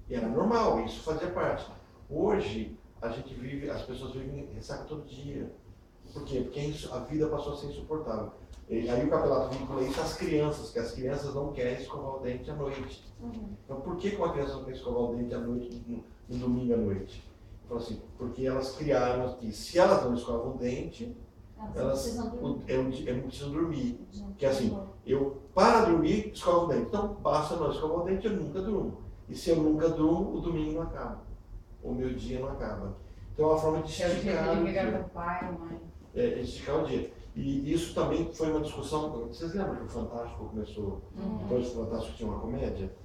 E era normal, isso fazia parte. Hoje, as pessoas vivem ressaca todo dia. Por quê? Porque a vida passou a ser insuportável. Aí o Capelato vincula isso às crianças, que as crianças não querem escovar o dente à noite. Então por que uma criança não quer escovar o dente à noite, no domingo à noite? Fala assim, porque elas criaram que se elas não escovam o dente, elas não precisam dormir. Que é assim, eu para dormir, escovo o dente. Então basta não escovar o dente, eu nunca durmo. E se eu nunca durmo, o domingo não acaba. O meu dia não acaba. Então é uma forma de esticar o dia. Pai, mãe. Esticar o dia. E isso também foi uma discussão. Vocês lembram que o Fantástico começou, depois do Fantástico tinha uma comédia,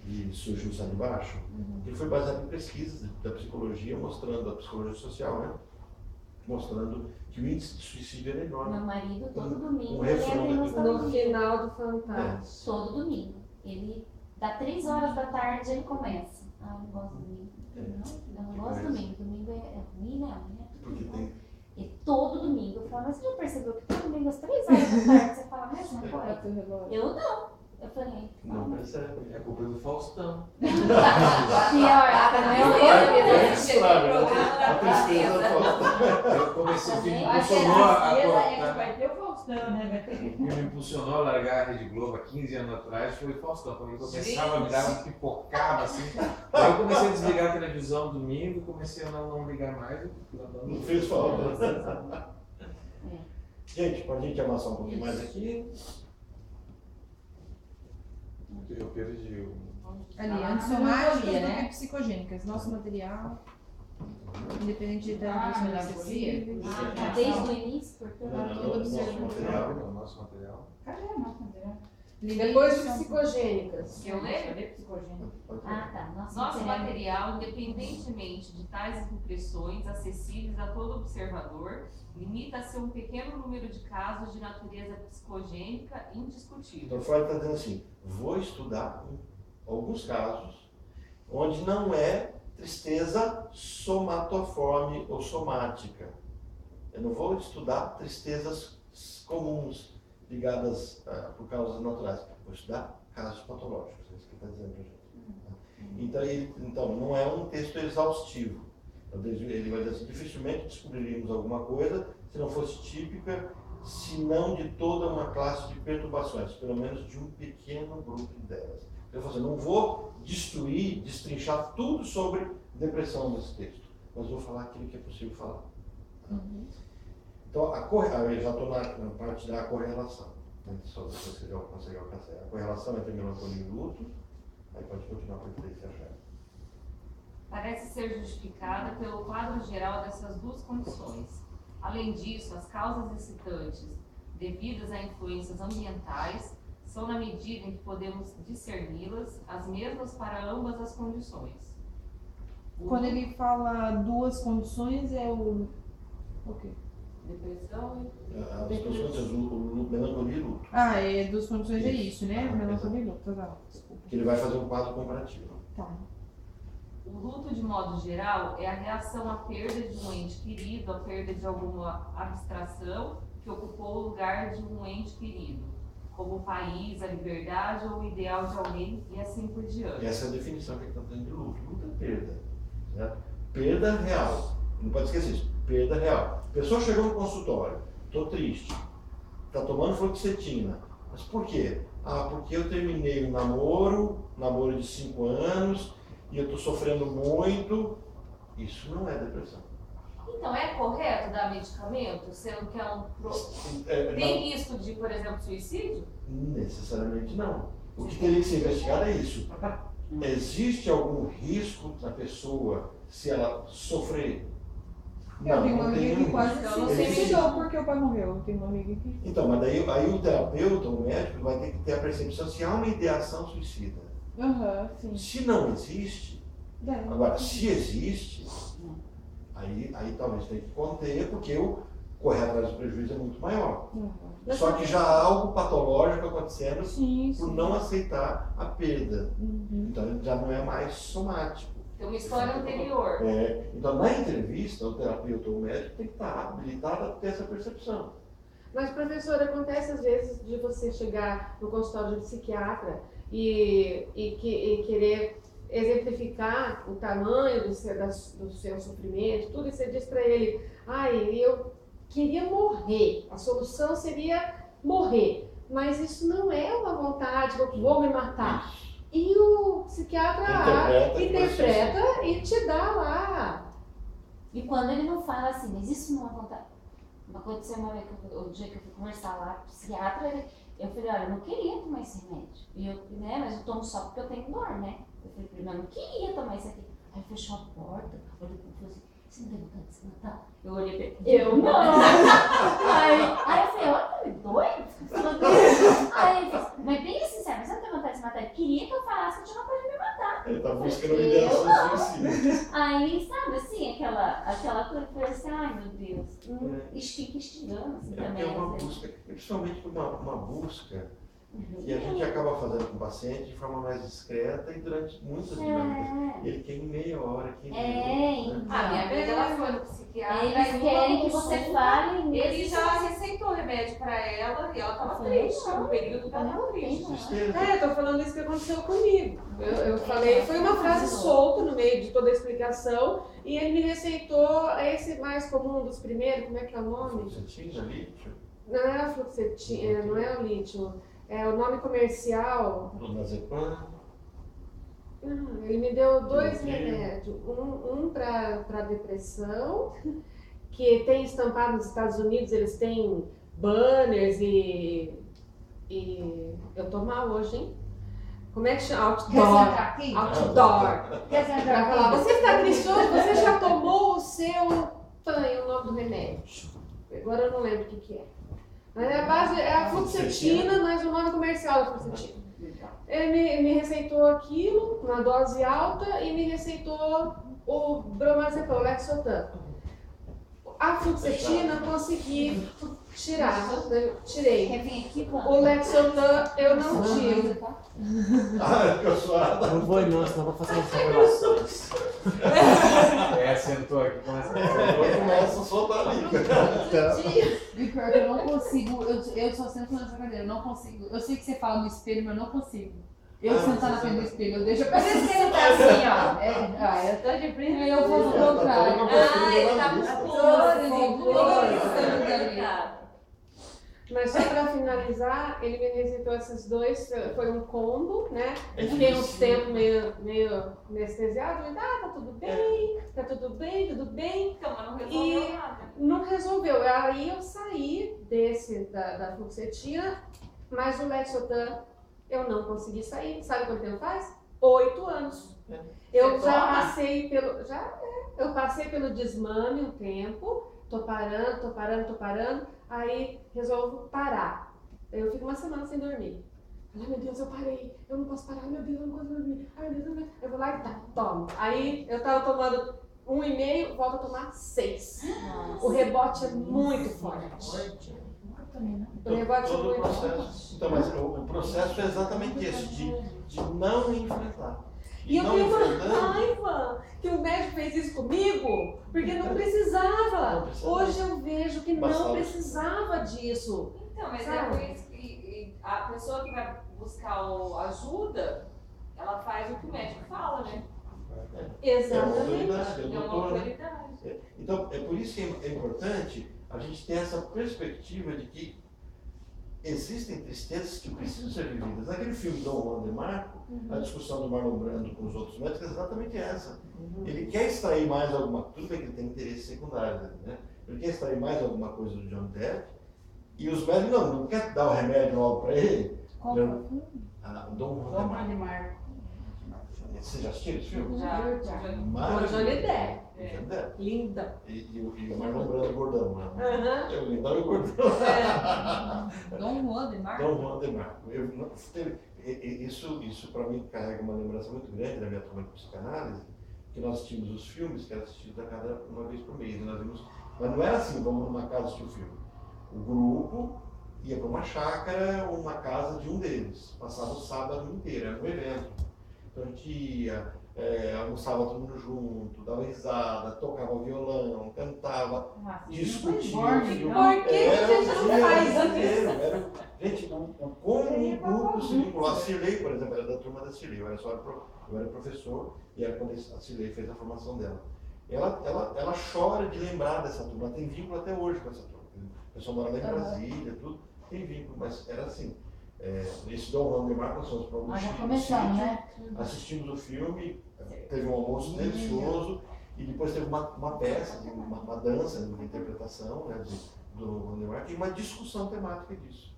e surgiu o Sai de Baixo? Ele foi baseado em pesquisas da psicologia, mostrando a psicologia social, né? Mostrando que o índice de suicídio era enorme. Meu marido, todo domingo, ele entra no final do Fantástico. Todo domingo. Ele, dá 3 horas da tarde, ele começa. Ah, eu não gosto do domingo. Eu não gosto do domingo. Domingo é ruim, né? Porque tem... E todo domingo. Eu falo, mas você já percebeu que todo domingo às 3 horas da tarde você fala a mesma coisa? Eu não. Eu falei, não percebe. É culpa do Faustão. Pior, não é o A tristeza do Faustão. Eu comecei, o que me impulsionou a largar a Rede Globo há 15 anos atrás foi o Faustão. Quando ele começava a me dar uma pipocada assim. Aí eu comecei a desligar a televisão domingo, comecei a não ligar mais. Não fez falta. Gente, pode a gente amassar um pouquinho mais aqui. Eu perdi o... Ali, antissomáticas, né? Psicogênicas. Nosso material, independente da acessível. Desde o início, portanto, nosso material. Cadê o nosso material? Depois de psicogênicas. Eu leio? Ah, tá. Nosso material, independentemente de tais impressões acessíveis a todo observador, limita-se a um pequeno número de casos de natureza psicogênica indiscutível. Então, Freud está dizendo assim, vou estudar alguns casos onde não é tristeza somatoforme ou somática. Eu não vou estudar tristezas comuns ligadas por causas naturais. Vou estudar casos patológicos, é isso que ele está dizendo para a gente. Então, não é um texto exaustivo. Ele vai dizer assim, dificilmente descobriríamos alguma coisa se não fosse típica, se não de toda uma classe de perturbações, pelo menos de um pequeno grupo delas. Eu vou dizer, não vou destruir, destrinchar tudo sobre depressão nesse texto, mas vou falar aquilo que é possível falar. Então, eu já estou na parte da correlação. Só você já consegue alcançar. A correlação entre melancolia e luto, aí pode continuar por aí se achar. Parece ser justificada pelo quadro geral dessas duas condições. Além disso, as causas excitantes, devidas a influências ambientais, são, na medida em que podemos discerni-las, as mesmas para ambas as condições. Quando ele fala duas condições, é o quê? Depressão e... As duas condições, melancolia e luto. Ah, duas condições é isso, né? Melancolia e luto, tá. Desculpa. Que ele vai fazer um quadro comparativo. Tá. O luto, de modo geral, é a reação à perda de um ente querido, à perda de alguma abstração que ocupou o lugar de um ente querido, como o país, a liberdade ou o ideal de alguém e assim por diante. Essa é a definição que ele está dando de luto. Luto é perda. Certo? Perda real. Não pode esquecer isso. Perda real. A pessoa chegou no consultório, estou triste, está tomando fluoxetina. Mas por quê? Porque eu terminei um namoro de 5 anos, e eu estou sofrendo muito. Isso não é depressão. Então, é correto dar medicamento, sendo que tem risco de, por exemplo, suicídio? Necessariamente não. O que teria que ser investigado é isso. Existe algum risco na pessoa se ela sofrer? Eu tenho uma amiga que quase se suicidou porque o pai morreu. Eu tenho uma amiga que... Então, mas daí aí o terapeuta, o médico, vai ter que ter a percepção se há uma ideação suicida. Sim. Se não existe, agora, se existe, aí talvez tenha que conter, porque o correr atrás do prejuízo é muito maior. Só que já há algo patológico acontecendo por não aceitar a perda. Então, já não é mais somático. Tem uma história anterior. Então, na entrevista, o terapeuta ou o médico tem que estar habilitado a ter essa percepção. Mas, professora, acontece às vezes de você chegar no consultório de um psiquiatra e querer exemplificar o tamanho do seu sofrimento, tudo, e você diz para ele, eu queria morrer, a solução seria morrer, mas isso não é uma vontade, eu vou me matar. E o psiquiatra interpreta e te dá lá. E quando ele não fala assim, mas isso não é vontade. Aconteceu uma vez, o dia que eu fui conversar lá com o psiquiatra, eu falei, olha, eu não queria tomar esse remédio. Mas eu tomo só porque eu tenho dor, né? Eu falei, mas eu não queria tomar isso aqui. Aí fechou a porta, olhou como assim. você não tem vontade de se matar? Eu olhei pra ele. Eu não. Aí eu falei, olha, tá doido? Aí ele falou, mas bem sincero, você não tem vontade de se matar? Ele queria que eu falasse que eu tinha vontade de me matar. Ele tá buscando uma ideação suicida. Aí, sabe, assim, aquela coisa que foi assim, ai meu Deus, fica estirando assim também. É uma busca, principalmente uma busca que a gente acaba fazendo com o paciente de forma mais discreta e durante muitas dinâmicas. Ele quer em meia hora, 15 minutos. A minha amiga, ela foi no psiquiatra. Eles querem que você fale. Ele já receitou remédio pra ela e ela tava triste. No período que ela tava triste. Eu tô falando isso que aconteceu comigo. Eu falei, foi uma frase solta no meio de toda a explicação e ele me receitou esse mais comum dos primeiros, como é que é o nome? Fluoxetina, lítio? Não é a fluoxetina, não é o lítio. É o nome comercial. Clonazepam. Ele me deu 2 remédios. Um para depressão, que tem estampado nos Estados Unidos, eles têm banners e eu tô mal hoje, hein? Como é que chama? Outdoor. Quer sentar Pra falar, aqui? você está tristioso? Você já tomou o seu... o nome do remédio. Agora eu não lembro o que é. Mas a base é a fluoxetina, mas o nome comercial da fluoxetina. Ele me receitou aquilo, na dose alta, e me receitou o bromazepam, o Lexotan. A fluoxetina eu consegui tirar, tirei. Quer vir aqui, O Lexotan eu não tiro. Ficou suada. Não vou não, senão vou fazer umas revelações. Sentou aqui, começa Começa a soltar a língua. E pior que eu não consigo, eu só sento nessa cadeira, eu não consigo. Eu sei que você fala no espelho, mas eu não consigo. Eu sentar na frente do espelho, eu deixo a Por isso que ele tá assim, ó. Eu tô de frente. Aí eu faço o contrário. Ele tá Mas só para finalizar, ele me receitou esses 2, foi um combo, né? Eu fiquei uns tempos meio anestesiado, falei, tá tudo bem, tá tudo bem, tudo bem. Então, mas não resolveu nada. Não resolveu. Aí eu saí da fluoxetina, mas o Lexotan eu não consegui sair. Sabe quanto tempo faz? 8 anos. Eu já passei pelo... Eu passei pelo desmame um tempo, tô parando. Aí resolvo parar. Eu fico uma semana sem dormir. Ai meu Deus, eu parei. Eu não posso parar, meu Deus, eu não posso dormir. Ai meu Deus, eu vou lá e tomo. Aí eu tava tomando 1,5, volto a tomar 6. Nossa. O rebote é muito forte. O rebote é muito forte. Então, mas o processo é exatamente esse, de não enfrentar. E eu não tenho uma enfrentando, raiva que o médico fez isso comigo, porque não precisava. Hoje eu vejo que não precisava disso. Então, mas Sabe? é por isso que a pessoa que vai buscar ajuda, ela faz o que o médico fala, né? Exatamente. É uma autoridade. Então, é por isso que é importante a gente ter essa perspectiva de que existem tristezas que precisam ser vividas. Naquele filme Dom Juan de Marco, a discussão do Marlon Brando com os outros médicos é exatamente essa. Ele quer extrair mais alguma coisa, tudo bem que ele tem interesse secundário, né? Ele quer extrair mais alguma coisa do John Depp, e os médicos não quer dar o remédio logo para ele. Qual foi o filme? Dom Juan de Marco. Você já assistiu esse filme? Já. Com Johnny Depp. Johnny Depp. Linda. E o Marlon Brando gordão, né? Aham. Eu lindão e o gordão. Dom Juan de Marco? Dom Juan de Marco. Isso para mim carrega uma lembrança muito grande da minha turma de psicanálise, que nós tínhamos os filmes que eram assistidos a cada uma vez por mês. Nós vimos, mas não era assim, vamos numa casa assistir o filme. O grupo ia para uma chácara ou uma casa de um deles. Passava o sábado inteiro, era um evento. Então a gente ia, almoçava todo mundo junto, dava risada, tocava violão, cantava, discutia. Por que a gente não faz isso? Gente, como um grupo se vinculou. A Cirlei, por exemplo, era da turma da Cirlei. Eu era professor e era quando a Cirlei fez a formação dela. Ela chora de lembrar dessa turma, ela tem vínculo até hoje com essa turma. O pessoal mora lá em Brasília, tudo, tem vínculo, mas era assim. Esse Dom Juan de Marco, nós fomos para algum Já começamos, né? assistimos o filme, teve um almoço delicioso e depois teve uma peça, uma dança, uma interpretação, né, do Juan de Marco e uma discussão temática disso.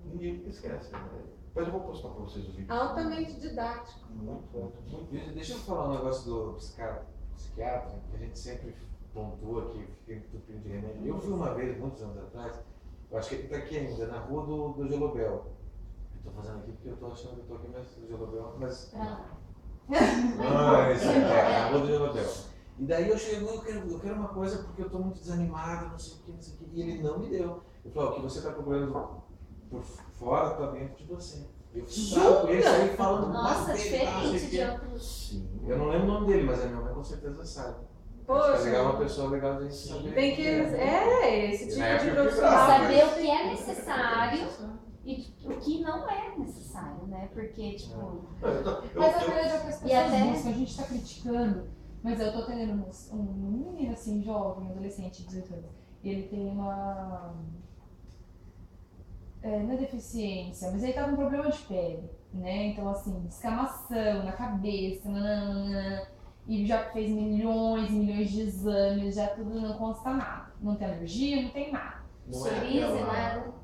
Ninguém esquece, né? Depois eu vou postar para vocês o vídeo. Altamente didático. Muito. Deixa eu falar um negócio do psiquiatra, que a gente sempre pontua que fica entupido de remédio. Eu fui uma vez, muitos anos atrás, eu acho que ele está aqui ainda, na rua do Gelobel. Eu estou fazendo aqui porque eu estou achando que eu estou aqui no Gelobel, mas... Não, esse é na rua do Gelobel. E daí eu cheguei, eu quero uma coisa porque eu estou muito desanimado, não sei o que, não sei o que. E ele não me deu. Eu falei, o que você está procurando por fora está dentro de você. Eu estava com ele, saí falando nossa, dele, diferente de outros. Eu não lembro o nome dele, mas a minha mãe com certeza sabe. Poxa. Acho que é legal uma pessoa legal de a gente saber. Tem que... esse tipo de profissional. Saber o que é necessário e o que não é necessário, né? Porque, tipo... Mas a verdade é que as pessoas buscam, a gente está criticando, mas eu tô atendendo um menino assim, jovem, adolescente, de 18 anos, e ele tem uma... não é deficiência, mas ele tá com um problema de pele, né? Então, assim, descamação na cabeça, e já fez milhões e milhões de exames, já tudo não consta nada. Não tem alergia, não tem nada. Psoríase, nada.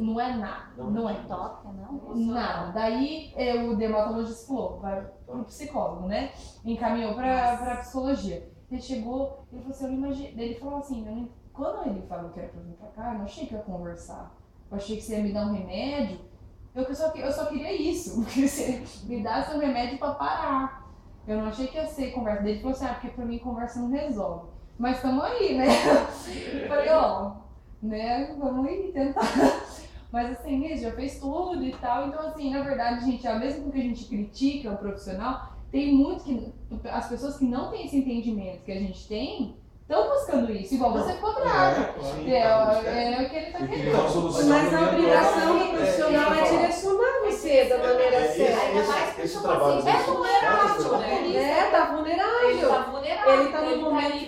Não é nada. Não é tópica, não? Nada. Daí o dermatologista falou, vai pro psicólogo, né? Encaminhou pra psicologia. Ele chegou, ele falou assim, eu não imagino. Ele falou assim, quando ele falou que era pra vir pra cá, eu não achei que ia conversar. Eu achei que você ia me dar um remédio. Eu só queria isso, porque você me desse um remédio pra parar. Eu não achei que ia ser conversa. Ele falou assim, porque pra mim conversa não resolve. Mas estamos aí, né? Eu falei, né, vamos aí tentar. Mas assim, ele já fez tudo e tal. Então assim, na verdade, gente, mesmo que a gente critica o profissional, tem muito que... As pessoas que não têm esse entendimento que a gente tem, estão buscando isso, igual você ficou bravo. É o que ele tá querendo. Mas a obrigação do profissional é direcionar você da maneira certa. Ainda mais que esse trabalho é vulnerável, né? Tá vulnerável. Ele tá vulnerável. Ele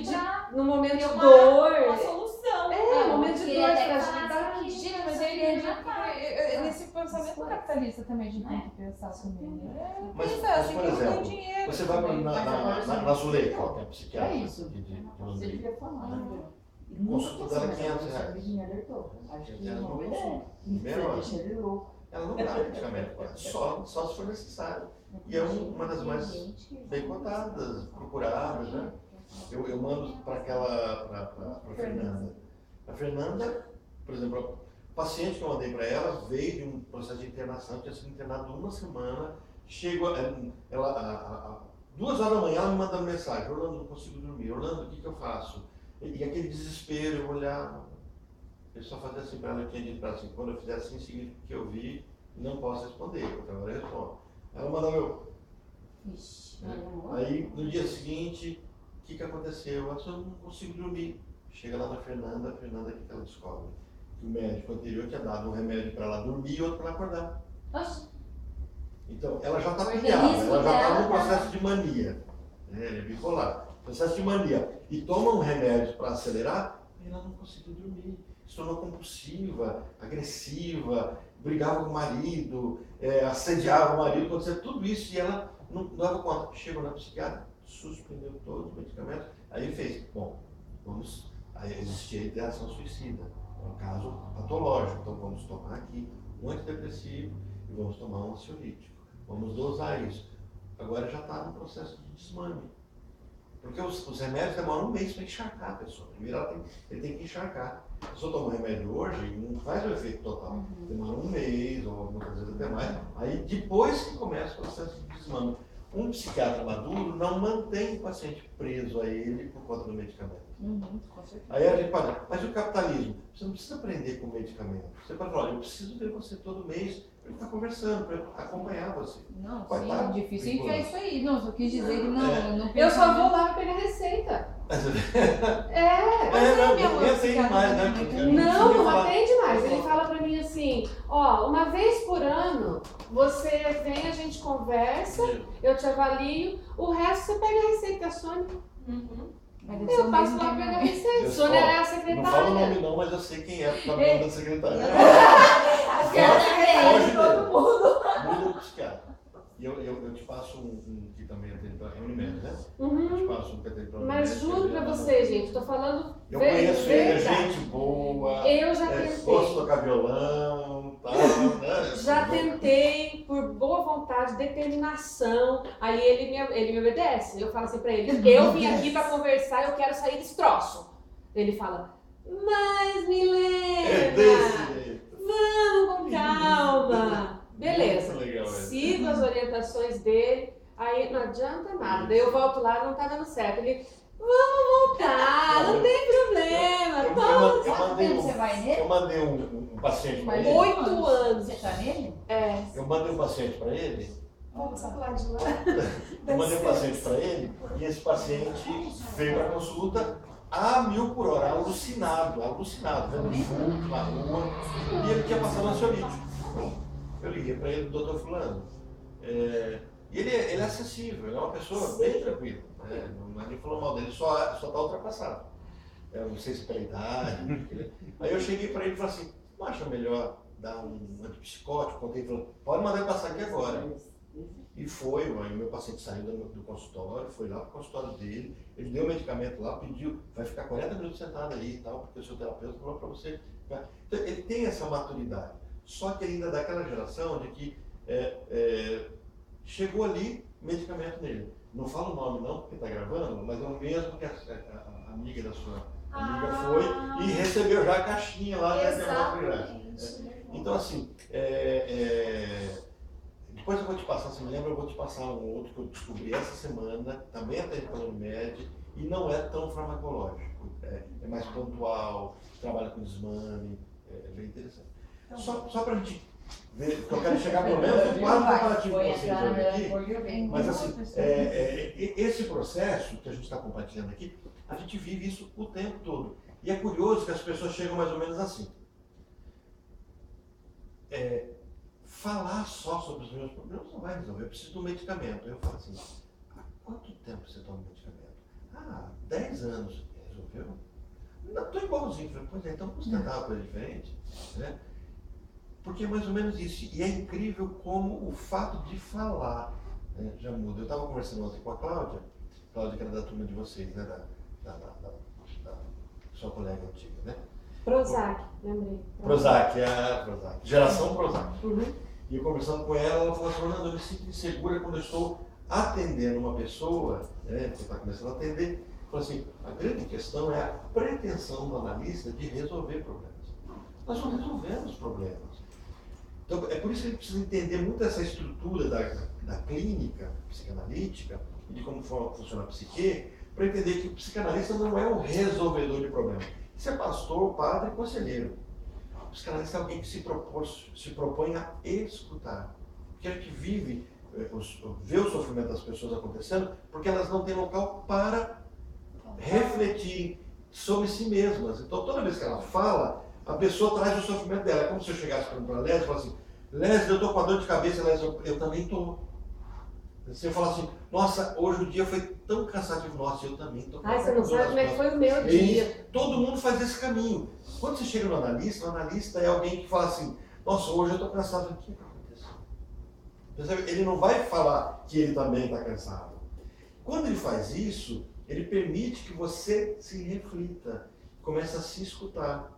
tá no momento de uma dor. Uma solução. Momento de dor, fragilidade. Gente, mas ele nesse pensamento capitalista também a gente tem que pensar também. Mas, assim, por exemplo, você vai na Zuleika, que é psiquiatra isso. de Você devia falar. Consulta dela R$500. Acho que é uma boa ideia. Deixa ele louco. Ela não dá medicamento, só se for necessário. E é uma das mais bem cotadas, procuradas, né? Eu mando para Fernanda. A Fernanda, por exemplo, o paciente que eu mandei para ela veio de um processo de internação, tinha sido internado 1 semana, chegou, 2 horas da manhã ela me mandando mensagem, Orlando, não consigo dormir, Orlando, o que eu faço? E aquele desespero, eu olhava, eu só fazia assim para ela, eu tinha dito para ela assim, quando eu fizer assim, significa que eu vi, não posso responder, outra hora eu respondo. Ela mandou Aí, no dia seguinte, o que aconteceu? Ela disse, eu não consigo dormir. Chega lá na Fernanda, o que ela descobre? Que o médico anterior tinha dado um remédio para ela dormir e outro para ela acordar. Oxe. Então, ela já estava pilhada, ela já estava no processo de mania. Ele é bipolar. Processo de mania. E toma um remédio para acelerar, e ela não conseguiu dormir. Se tornou compulsiva, agressiva, brigava com o marido, assediava o marido, acontecia tudo isso e ela não dava conta. Chegou na psiquiatra, suspendeu todos os medicamentos, aí fez, aí existia a ideação suicida, é um caso patológico, então vamos tomar aqui um antidepressivo e vamos tomar um ansiolítico, vamos dosar isso. Agora já está no processo de desmame, porque os remédios demoram 1 mês para encharcar a pessoa, primeiro ele tem que encharcar. Se eu tomar um remédio hoje, não faz o efeito total, demora 1 mês ou muitas vezes até mais, aí depois que começa o processo de desmame. Um psiquiatra maduro não mantém o paciente preso a ele por conta do medicamento. Com certeza. Aí a gente fala, mas e o capitalismo? Você não precisa aprender com o medicamento. Você pode falar, eu preciso ver você todo mês para ele estar conversando, para acompanhar você. Não, vai sim, é difícil enfiar isso aí. Não, só quis dizer que não Eu só vou lá para pegar receita. Não atende mais, né? Não atende mais. Ele fala pra mim assim, uma vez por ano, você vem, a gente conversa, eu te avalio, o resto você pega a receita da Sônia. Eu passo lá pra pegar a receita. Sônia é a secretária. Não falo o nome não, mas eu sei quem é, porque tá falando da secretária. Todo mundo. Muda o psiquiatra. E eu te passo um que também atende para a Unimed, né? Eu te passo um que atende para a Unimed. Mas juro pra você, gente, tô falando eu conheço ele, gente boa. Eu já tentei. Gosto de tocar violão, tal, né? Já tentei, por boa vontade, de determinação. Aí ele me obedece. Eu falo assim pra ele, eu vim aqui pra conversar, eu quero sair desse troço. Ele fala, mas Milena, vamos com calma. Beleza, sigo as orientações dele, aí não adianta nada. Daí eu volto lá, não tá dando certo. Ele, vamos voltar, não tem problema. Eu mandei um paciente para ele. 8 anos. Você tá nele? É. Eu mandei um paciente para ele. Vamos falar de lá. Eu mandei um paciente para ele e esse paciente veio para consulta a 1000 por hora, alucinado, vendo vulto na rua, e ele tinha passado ansiolítico. Eu liguei para ele, doutor fulano, e ele é acessível, ele é uma pessoa bem tranquila, né? Ninguém falou mal dele, só está ultrapassado. Eu não sei se pela idade. Aí eu cheguei para ele e falei assim, não acha melhor dar um antipsicótico? Contei, falou, pode mandar ele passar aqui agora. E foi, aí o meu paciente saiu do consultório, foi lá para o consultório dele, ele deu o medicamento lá, pediu, vai ficar 40 minutos sentado aí e tal, porque o seu terapeuta falou para você. Então, ele tem essa maturidade, só que ele ainda é daquela geração de que chegou ali medicamento nele. Não falo o nome não, porque está gravando, mas é o mesmo que a amiga da sua amiga foi e recebeu já a caixinha lá. Exatamente. Então assim, depois eu vou te passar, se me lembra, eu vou te passar um outro que eu descobri essa semana, também atende pela Unimed, e não é tão farmacológico, é mais pontual, trabalha com desmame, é bem interessante. Só para a gente ver, porque eu quero chegar pelo menos no quadro comparativo com vocês hoje aqui, mas assim, esse processo que a gente está compartilhando aqui, a gente vive isso o tempo todo. E é curioso que as pessoas chegam mais ou menos assim. Falar só sobre os meus problemas não vai resolver, eu preciso de um medicamento. Eu falo assim, há quanto tempo você toma medicamento? 10 anos. Resolveu? Não, estou igualzinho. Falei, pois então vamos tentar uma coisa diferente. Né? Porque é mais ou menos isso. E é incrível como o fato de falar já muda. Eu estava conversando ontem com a Cláudia que era da turma de vocês, né? Da sua colega antiga, né? Prozac, lembrei. Prozac. Geração Prozac. Uhum. E eu conversando com ela falou assim, Fernando, eu me sinto insegura quando eu estou atendendo uma pessoa, né, que está começando a atender, falou assim, a grande questão é a pretensão do analista de resolver problemas. Nós não resolvemos problemas. Então, é por isso que a gente precisa entender muito essa estrutura da clínica psicanalítica e de como funciona a psique, para entender que o psicanalista não é um resolvedor de problemas. Isso é pastor, padre e conselheiro. O psicanalista é alguém que se propõe a escutar. Porque a gente vê o sofrimento das pessoas acontecendo porque elas não têm local para refletir sobre si mesmas. Então, toda vez que ela fala, a pessoa traz o sofrimento dela. É como se eu chegasse para a Lésia e falasse assim, Lésia, eu estou com a dor de cabeça, Lésia, eu também estou. Se eu falar assim, nossa, hoje o dia foi tão cansativo, nossa, eu também estou. Você não sabe como é que foi o meu dia. Todo mundo faz esse caminho. Quando você chega no analista, o analista é alguém que fala assim, nossa, hoje eu estou cansado. O que aconteceu? Percebe? Ele não vai falar que ele também está cansado. Quando ele faz isso, ele permite que você se reflita, comece a se escutar.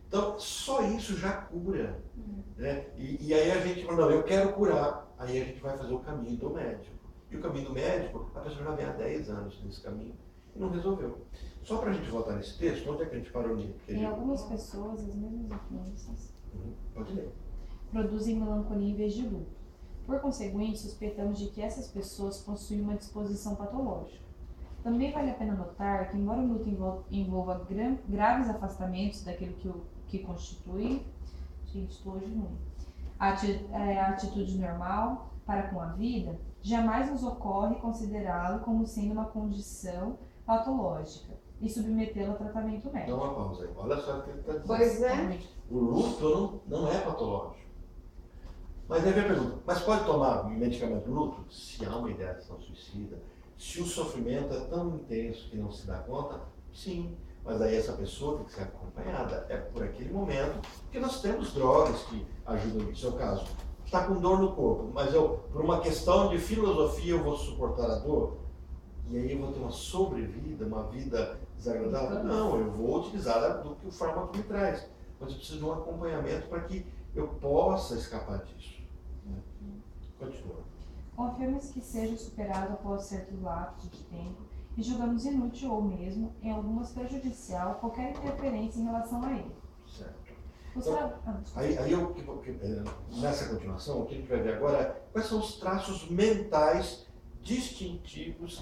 Então, só isso já cura. Né? E aí a gente fala, não, eu quero curar. Aí a gente vai fazer o caminho do médico. E o caminho do médico, a pessoa já vem há 10 anos nesse caminho e não resolveu. Só para a gente voltar nesse texto, onde é que a gente parou nisso? Em algumas pessoas, as mesmas influências pode ler. Produzem melancolia em vez de luto. Por conseguinte, suspeitamos de que essas pessoas possuem uma disposição patológica. Também vale a pena notar que, embora o luto envolva graves afastamentos daquilo que constitui, a atitude normal para com a vida, jamais nos ocorre considerá-lo como sendo uma condição patológica e submetê-lo a tratamento médico. Dá uma pausa aí. Olha só o que ele está dizendo. Pois é. O luto não é patológico. Mas aí vem a pergunta, mas pode tomar medicamento do luto? Se há uma ideação suicida, se o sofrimento é tão intenso que não se dá conta, sim. Mas aí essa pessoa tem que ser acompanhada. É por aquele momento, porque nós temos drogas que ajudam no seu caso. Está com dor no corpo, mas por uma questão de filosofia, eu vou suportar a dor? E aí eu vou ter uma sobrevida, uma vida desagradável? Não, eu vou utilizar do que o fármaco me traz. Mas eu preciso de um acompanhamento para que eu possa escapar disso. Continua. Confiamos que seja superado após certo lapso de tempo e julgamos inútil ou mesmo, em algumas prejudicial, qualquer interferência em relação a ele. Certo. Os Então, tra- nessa continuação, o que a gente vai ver agora é quais são os traços mentais distintivos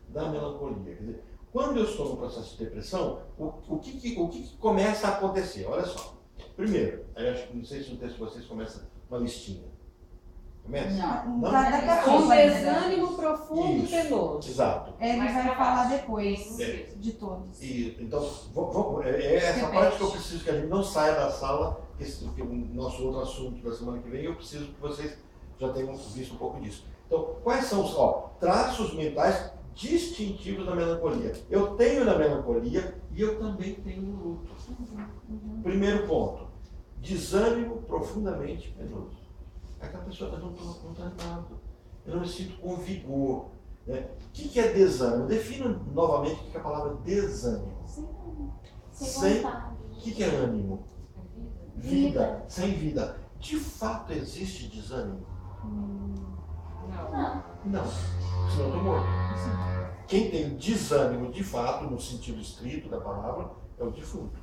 da melancolia. Quer dizer, quando eu estou no processo de depressão, o que começa a acontecer? Olha só. Primeiro, eu acho que não sei se no texto de vocês começa uma listinha. Começa? Não. Um desânimo profundo e penoso. Exato. Ele Mais vai pra falar baixo. depois É. de todos. E, então, é essa Repete. parte que eu preciso que a gente não saia da sala, que o nosso outro assunto da semana que vem, eu preciso que vocês já tenham visto um pouco disso. Então, quais são os traços mentais distintivos da melancolia? Eu tenho na melancolia e eu também tenho no luto. Primeiro ponto, desânimo profundamente penoso. Aquela pessoa, eu não estou animado, eu não me sinto com vigor. Né? O que é desânimo? Defina novamente o que é a palavra desânimo. Sem vontade. O que é ânimo? Vida. Sem vida. De fato existe desânimo? Não. Não. Senão eu estou morto. Quem tem desânimo de fato, no sentido estrito da palavra, é o defunto.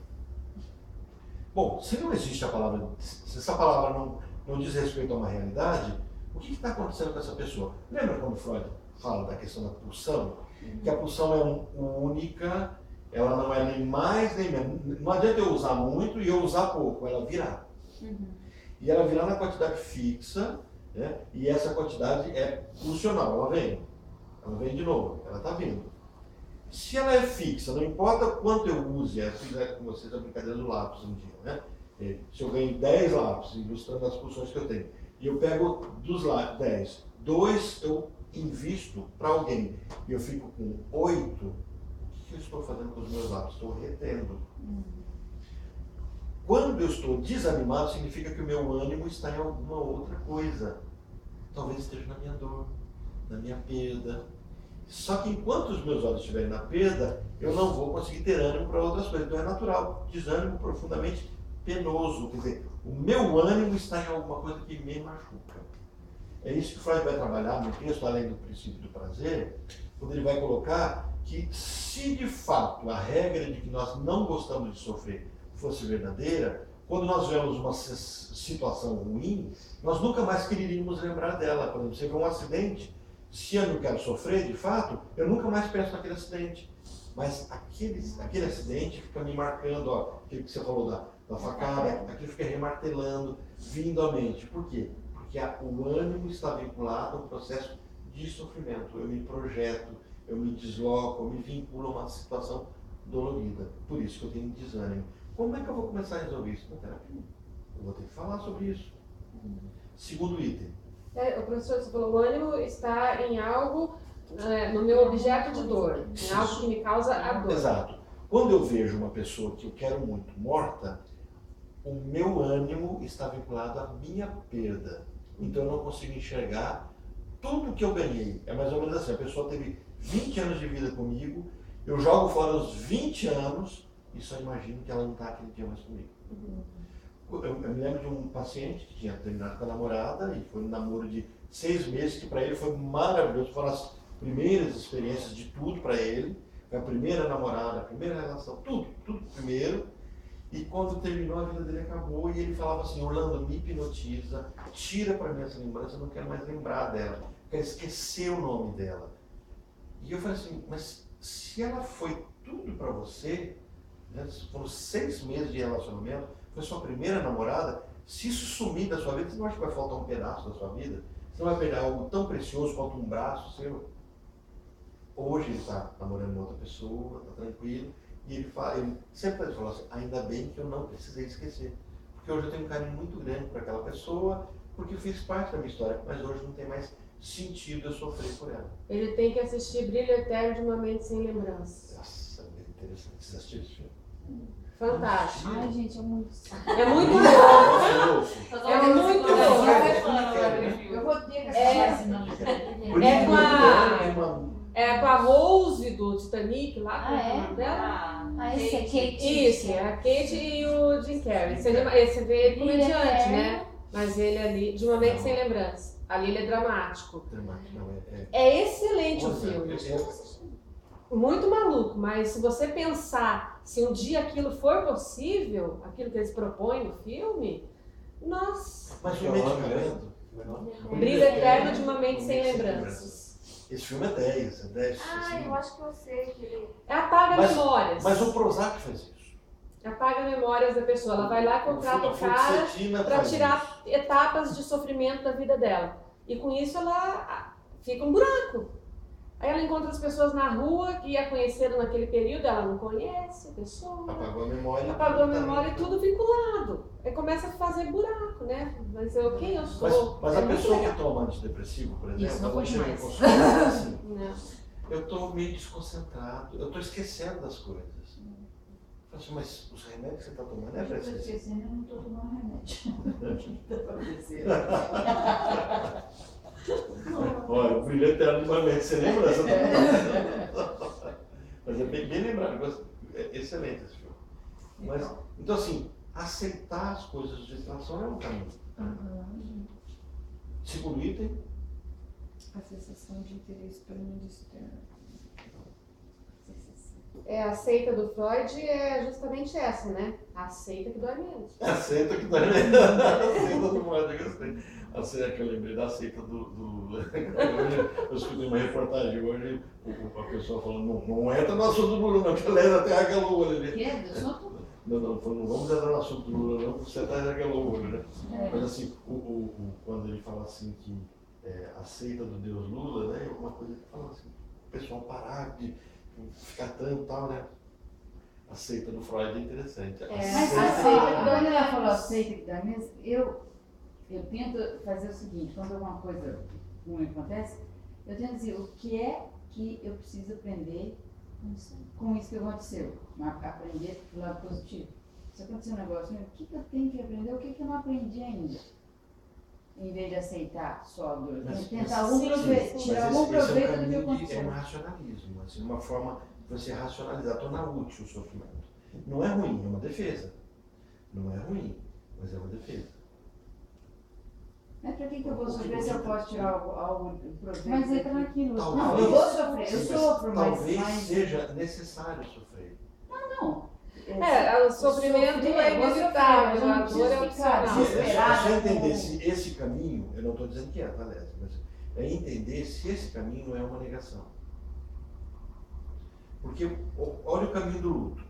Bom, se não existe a palavra, se essa palavra não diz respeito a uma realidade, o que está acontecendo com essa pessoa? Lembra quando Freud fala da questão da pulsão? Que a pulsão é única, ela não é nem mais nem menos. Não adianta eu usar muito e eu usar pouco, ela virar. E ela virar na quantidade fixa, né? E essa quantidade é funcional, ela vem de novo, ela está vindo. Se ela é fixa, não importa quanto eu use, eu fiz com vocês a brincadeira do lápis um dia, né? Se eu ganho 10 lápis, ilustrando as pulsões que eu tenho, e eu pego dos lápis 10, 2 eu invisto para alguém, e eu fico com 8, o que eu estou fazendo com os meus lápis? Estou retendo. Quando eu estou desanimado, significa que o meu ânimo está em alguma outra coisa. Talvez esteja na minha dor, na minha perda. Só que enquanto os meus olhos estiverem na perda, eu não vou conseguir ter ânimo para outras coisas. Então é natural, desânimo profundamente penoso. Quer dizer, o meu ânimo está em alguma coisa que me machuca. É isso que Freud vai trabalhar no texto, além do princípio do prazer, quando ele vai colocar que se de fato a regra de que nós não gostamos de sofrer fosse verdadeira, quando nós vemos uma situação ruim, nós nunca mais quereríamos lembrar dela. Por exemplo, você vê um acidente, se eu não quero sofrer, de fato, eu nunca mais penso naquele acidente. Mas aquele acidente fica me marcando, aquilo que você falou da facada, aquilo fica remartelando, vindo à mente. Por quê? Porque o ânimo está vinculado ao processo de sofrimento. Eu me projeto, eu me desloco, eu me vinculo a uma situação dolorida. Por isso que eu tenho desânimo. Como é que eu vou começar a resolver isso? Na terapia. Eu vou ter que falar sobre isso. Segundo item. O professor, você falou, o ânimo está em algo, no meu objeto de dor, em algo que me causa a dor. Exato. Quando eu vejo uma pessoa que eu quero muito morta, o meu ânimo está vinculado à minha perda. Então eu não consigo enxergar tudo que eu ganhei. É mais ou menos assim, a pessoa teve 20 anos de vida comigo, eu jogo fora os 20 anos e só imagino que ela não está aquele dia mais comigo. Eu me lembro de um paciente que tinha terminado com a namorada e foi um namoro de 6 meses, que para ele foi maravilhoso, foram as primeiras experiências de tudo para ele, foi a primeira namorada, a primeira relação, tudo primeiro. E quando terminou, a vida dele acabou e ele falava assim: Orlando, me hipnotiza, tira para mim essa lembrança, eu não quero mais lembrar dela, eu quero esquecer o nome dela. E eu falei assim, mas se ela foi tudo para você, né, foram 6 meses de relacionamento, foi sua primeira namorada, se isso sumir da sua vida, você não acha que vai faltar um pedaço da sua vida? Você não vai perder algo tão precioso quanto um braço seu? Hoje ele está namorando uma outra pessoa, está tranquilo, e ele sempre fala assim, ainda bem que eu não precisei esquecer. Porque hoje eu tenho um carinho muito grande para aquela pessoa, porque fez parte da minha história, mas hoje não tem mais sentido eu sofrer por ela. Ele tem que assistir Brilho Eterno de uma Mente Sem Lembrança. Nossa, é interessante. Você assistiu esse filme? Fantástico. Ai, gente, é muito... É muito bom. É muito bom. Eu vou ter que assistir. É com a Rose do Titanic lá, Ah, é? o nome dela? Esse é Kate. Isso, é a Kate e o Jim Carrey. Você vê ele comediante, né? Mas ele ali, de uma mente sem lembrança. Ali ele é dramático. Dramático, não, É excelente o filme. Muito maluco, mas se você pensar se um dia aquilo for possível, aquilo que eles propõem no filme, nossa. Mas o medicamento. Brilho eterno de uma mente sem lembranças. Esse filme é 10, é 10. Ah, eu acho que eu sei que ele... Apaga memórias. Mas o Prozac faz isso. Apaga memórias da pessoa. Ela vai lá e contrata o cara para tirar etapas de sofrimento da vida dela. E com isso ela fica um buraco. Aí ela encontra as pessoas na rua que a conheceram naquele período, ela não conhece a pessoa. Apagou a memória. Apagou a memória e tudo vinculado. Aí começa a fazer buraco, né? Vai dizer, quem eu sou? Mas a pessoa que toma antidepressivo, por exemplo, isso não ela chega mais. em consulta assim, Não. eu estou meio desconcentrado, eu estou esquecendo das coisas. Eu falo assim, mas os remédios que você está tomando é para Eu estou esquecer. esquecendo, eu não estou tomando remédio. O que está acontecendo? Olha, o brilho eterno de uma mente, você lembra dessa? Mas é bem lembrado, é excelente esse filme. Mas, então assim, aceitar as coisas de situação é um caminho. Segundo item. A sensação de interesse pelo mundo externo. A seita do Freud é justamente essa, né? A seita que dói menos. A seita que dói menos. A seita do Freud, eu gostei. A seita que eu lembrei da seita eu escutei uma reportagem hoje, a pessoa falando, não entra no assunto do Lula, não, que leva até aquela Lula ali. Que é? Do assunto? Não vamos entrar no assunto do Lula, não, porque você está aquela Lula, né? Mas assim, quando ele fala assim que a seita do Deus Lula, né, é uma coisa que fala assim, o pessoal parar de ficar tanto tal, né? A seita do Freud é interessante. Mas quando ela falou seita que dá menos, eu tento fazer o seguinte, quando alguma coisa ruim acontece, eu tento dizer o que é que eu preciso aprender com isso que aconteceu. Aprender do lado positivo. Se acontecer um negócio, o que eu tenho que aprender, o que eu não aprendi ainda? Em vez de aceitar só a dor. Tentar tirar algum proveito do que aconteceu. É um racionalismo, assim, uma forma de você racionalizar, tornar útil o sofrimento. Não é ruim, é uma defesa. Não é ruim, mas é uma defesa. Mas para que eu vou sofrer se eu posso tirar algo proveito? Mas entra naquilo. Não, eu vou sofrer, eu sofro, talvez mas seja necessário sofrer. Não. O sofrimento é inevitável, a dor é opcional. Se você entender se esse caminho, eu não estou dizendo que é, tá, Lésia, mas é entender se esse caminho é uma negação. Porque olha o caminho do luto.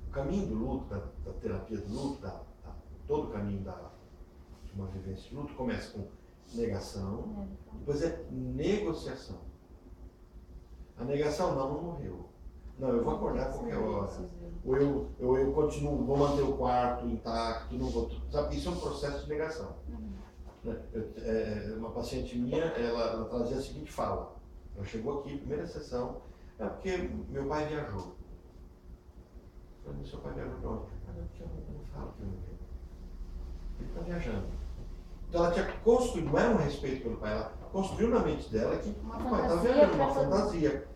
O caminho do luto, da terapia do luto, todo o caminho de uma vivência de luto começa com negação, depois é negociação. A negação, não morreu. Não, eu vou acordar a qualquer hora. Ou eu continuo, vou manter o quarto intacto, não vou. Sabe, isso é um processo de negação. Uma paciente minha, ela trazia a seguinte fala. Ela chegou aqui, primeira sessão, porque meu pai viajou. Eu falei, seu pai viajou para onde? Eu não falo que eu não vejo. Ele está viajando. Então ela tinha construído, não era um respeito pelo pai, ela construiu na mente dela que o pai está viajando, uma fantasia.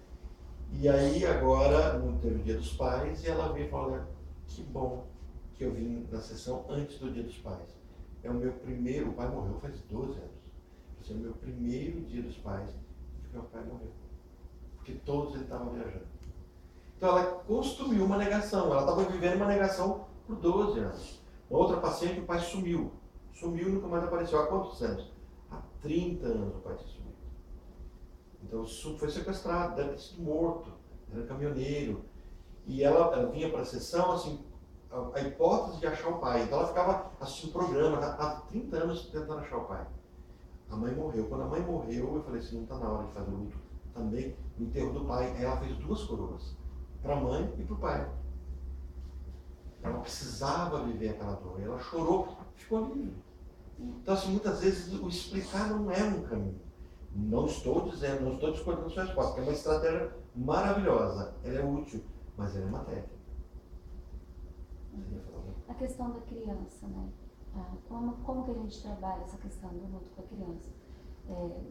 E aí agora, não teve o Dia dos Pais, e ela veio e falou, que bom que eu vim na sessão antes do Dia dos Pais. É o meu primeiro, o pai morreu faz 12 anos. Esse é o meu primeiro Dia dos Pais que meu pai morreu. Porque todos ele estavam viajando. Então ela construiu uma negação, ela estava vivendo uma negação por 12 anos. Uma outra paciente, o pai sumiu. Sumiu e nunca mais apareceu. Há quantos anos? Há 30 anos o pai tinha sumido. Então foi sequestrado, deve ter sido morto, era caminhoneiro. E ela vinha para a sessão, assim, a hipótese de achar o pai. Então ela ficava assistindo o programa, há 30 anos tentando achar o pai. A mãe morreu. Quando a mãe morreu, eu falei assim, não está na hora de fazer o luto também, o enterro do pai. Aí ela fez 2 coroas, para a mãe e para o pai. Ela precisava viver aquela dor. Ela chorou, ficou livre. Então, assim, muitas vezes o explicar não é um caminho. Não estou dizendo, não estou discordando da sua resposta, que é uma estratégia maravilhosa. Ela é útil, mas ela é uma técnica. A questão da criança, né? Como que a gente trabalha essa questão do luto com a criança?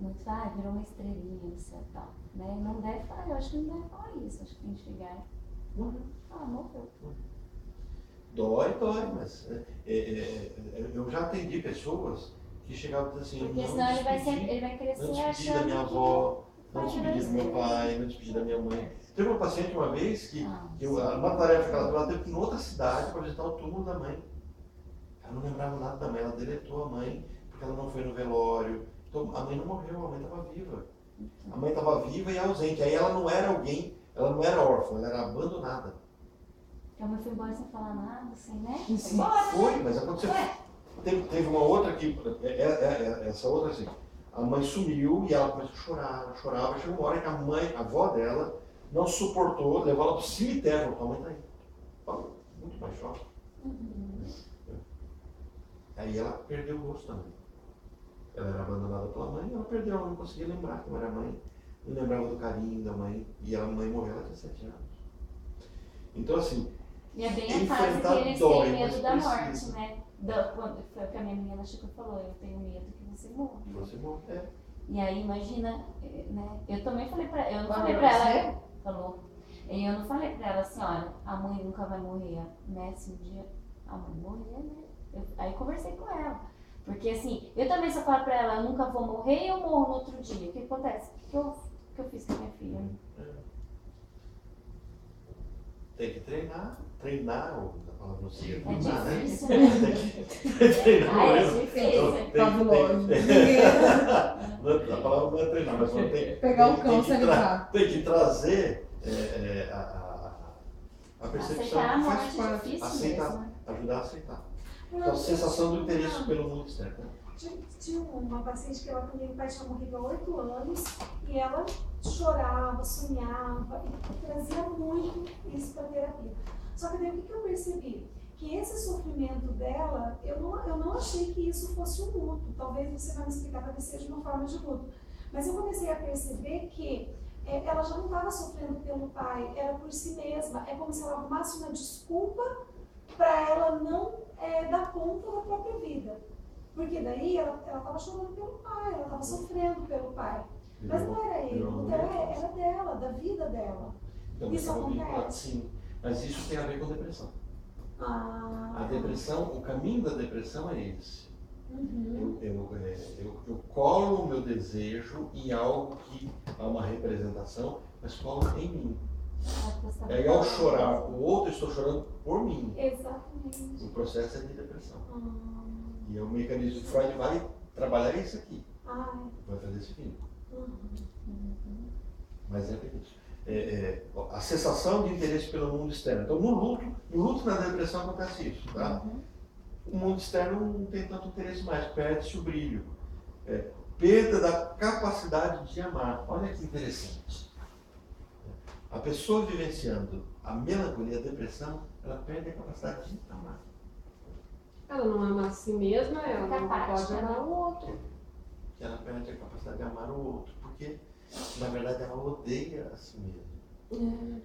Muitos, virou uma estrelinha, etc. Tal, né? Não deve falar, eu acho que não deve falar isso. Acho que tem que chegar e morreu. Dói, mas eu já atendi pessoas que chegava e dizia assim, porque senão ele vai crescer não despedi da achando minha que avó, não despedi do meu pai, não despedi da minha mãe. Teve uma paciente uma vez que uma tarefa que ela teve que ir em outra cidade para visitar o túmulo da mãe. Ela não lembrava nada da mãe, ela deletou a mãe porque ela não foi no velório. Então a mãe não morreu, a mãe estava viva. A mãe estava viva e ausente. Aí ela não era alguém, ela não era órfã, ela era abandonada. A mãe foi embora sem falar nada, assim, né? Foi, mas aconteceu. Teve uma outra que, essa outra assim, a mãe sumiu e ela começou a chorar, chorava. Chegou uma hora que a avó dela, não suportou, levou ela para o cemitério. A mãe está aí. Muito mais chora. Aí ela perdeu o rosto também. Ela era abandonada pela mãe, ela perdeu, ela não conseguia lembrar como era a mãe, não lembrava do carinho da mãe, e a mãe morreu, ela tinha 7 anos. Então assim, e é bem a fase que eles têm medo da morte, né? Quando foi o que a minha menina Chica falou, eu tenho medo que você morra. Você morre, E aí imagina, né? Eu também falei pra ela, eu não falei pra ela, falou. E eu não falei pra ela assim, olha, a mãe nunca vai morrer, né? Se um dia a mãe morrer, né? Aí conversei com ela. Porque assim, eu também se eu falar pra ela, eu nunca vou morrer e eu morro no outro dia. O que acontece? O que eu fiz com a minha filha? Tem que treinar, ou a palavra não sei, treinar, né? Difícil, né? Tem que treinar. É difícil. A palavra não é treinar, mas tem que pegar o cão, salivar. Tem que trazer a percepção aceitar que faz parte, difícil aceitar, mesmo, né? Ajudar a aceitar. Então, a sensação do interesse pelo mundo externo. Tinha uma paciente que ela também, o pai tinha morrido há 8 anos e ela chorava, sonhava e trazia muito isso para a terapia. Só que daí o que eu percebi? Que esse sofrimento dela, eu não achei que isso fosse um luto. Talvez você vai me explicar, talvez seja uma forma de luto. Mas eu comecei a perceber que ela já não estava sofrendo pelo pai, era por si mesma. É como se ela arrumasse uma desculpa para ela não dar conta da própria vida. Porque daí ela estava chorando pelo pai, ela estava sofrendo pelo pai. Mas não era ele, era dela, da vida dela. Então, isso acontece? Sim, mas isso tem a ver com depressão. A depressão, o caminho da depressão é esse. Eu colo o meu desejo em algo que há uma representação, mas colo em mim. Aí ao chorar, o outro estou chorando por mim. Exatamente. O processo é de depressão. E o mecanismo de Freud vai trabalhar isso aqui. Vai fazer esse fim. Mas é isso. A sensação de interesse pelo mundo externo. Então, no luto na depressão acontece isso. Tá? O mundo externo não tem tanto interesse mais, perde-se o brilho. Perda da capacidade de amar. Olha que interessante. A pessoa vivenciando a melancolia, a depressão, ela perde a capacidade de amar. Ela não ama a si mesma, ela não pode amar o outro. Ela perde a capacidade de amar o outro, porque, na verdade, ela odeia a si mesma.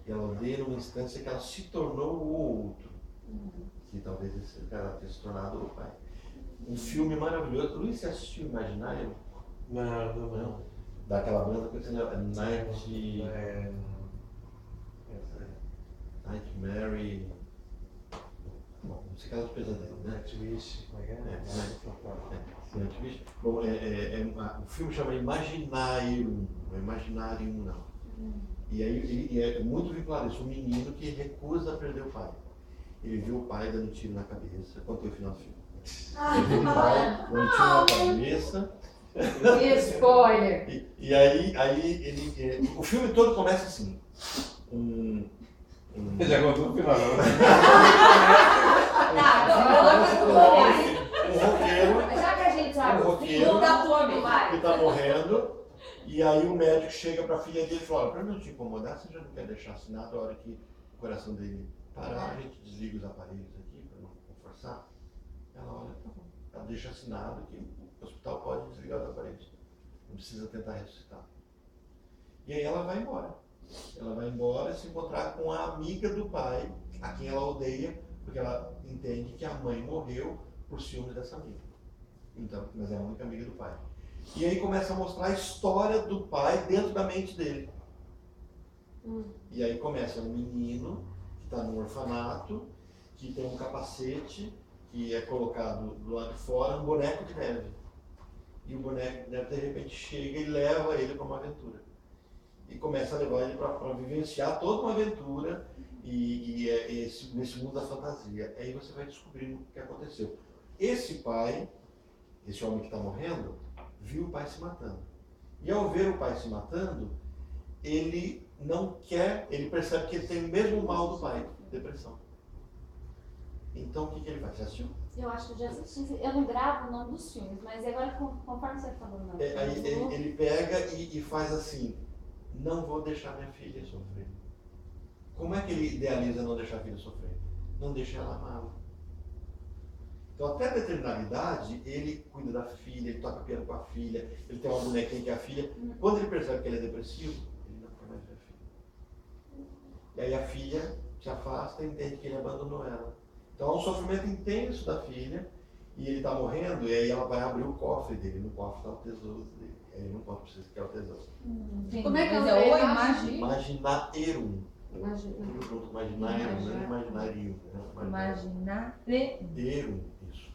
E ela odeia numa instância que ela se tornou o outro. Que talvez esse cara tenha se tornado o pai. Um filme maravilhoso. Luiz, você assistiu Imaginário? Não. Daquela banda que você lembra? Nightmare. Bom, não sei aquelas pesadelos, né? Nightwish, como é que é? Nightwish. Bom, o filme chama Imaginarium, não é Imaginarium não. E aí é muito vinculado a isso, um menino que recusa perder o pai. Ele viu o pai dando tiro na cabeça. Contei o final do filme. Ele viu o pai dando tiro na cabeça. Spoiler! E aí ele, o filme todo começa assim. Já contou o final, não? Um roqueiro. Já que a gente sabe, que está morrendo. E aí o médico chega para a filha dele e fala: para não te incomodar, você já não quer deixar assinado a hora que o coração dele parar, a gente desliga os aparelhos aqui para não forçar. Ela olha, tá bom. Ela deixa assinado que o hospital pode desligar os aparelhos. Não precisa tentar ressuscitar. E aí ela vai embora. Ela vai embora se encontrar com a amiga do pai, a quem ela odeia, porque ela entende que a mãe morreu por ciúme dessa amiga. Então, mas é a única amiga do pai. E aí começa a mostrar a história do pai dentro da mente dele. E aí começa um menino que está num orfanato, que tem um capacete, que é colocado do lado de fora, um boneco de neve. E o boneco de neve, de repente, chega e leva ele para uma aventura. E começa a levar ele para vivenciar toda uma aventura nesse mundo da fantasia. Aí você vai descobrindo o que aconteceu. Esse pai, esse homem que está morrendo, viu o pai se matando. E ao ver o pai se matando, ele não quer, ele percebe que ele tem o mesmo mal do pai, depressão. Então o que ele faz? Você assistiu? Eu acho que eu já assisti. Eu não gravo o nome dos filmes, mas agora conforme você falou o nome. Aí ele pega e faz assim, não vou deixar minha filha sofrer. Como é que ele idealiza não deixar a filha sofrer? Não deixa ela amá-lo. Então, até determinada idade, ele cuida da filha, ele toca piano com a filha, ele tem uma bonequinha que é a filha. Quando ele percebe que ele é depressivo, ele não quer mais ver a filha. E aí a filha se afasta e entende que ele abandonou ela. Então, há um sofrimento intenso da filha, e ele está morrendo, e aí ela vai abrir o cofre dele. No cofre está o tesouro dele. Ele não pode precisar que é o tesouro. Como é que é o Imaginarum. Imaginarum. Tudo junto, imaginário, não é imaginário. Imaginarum, isso.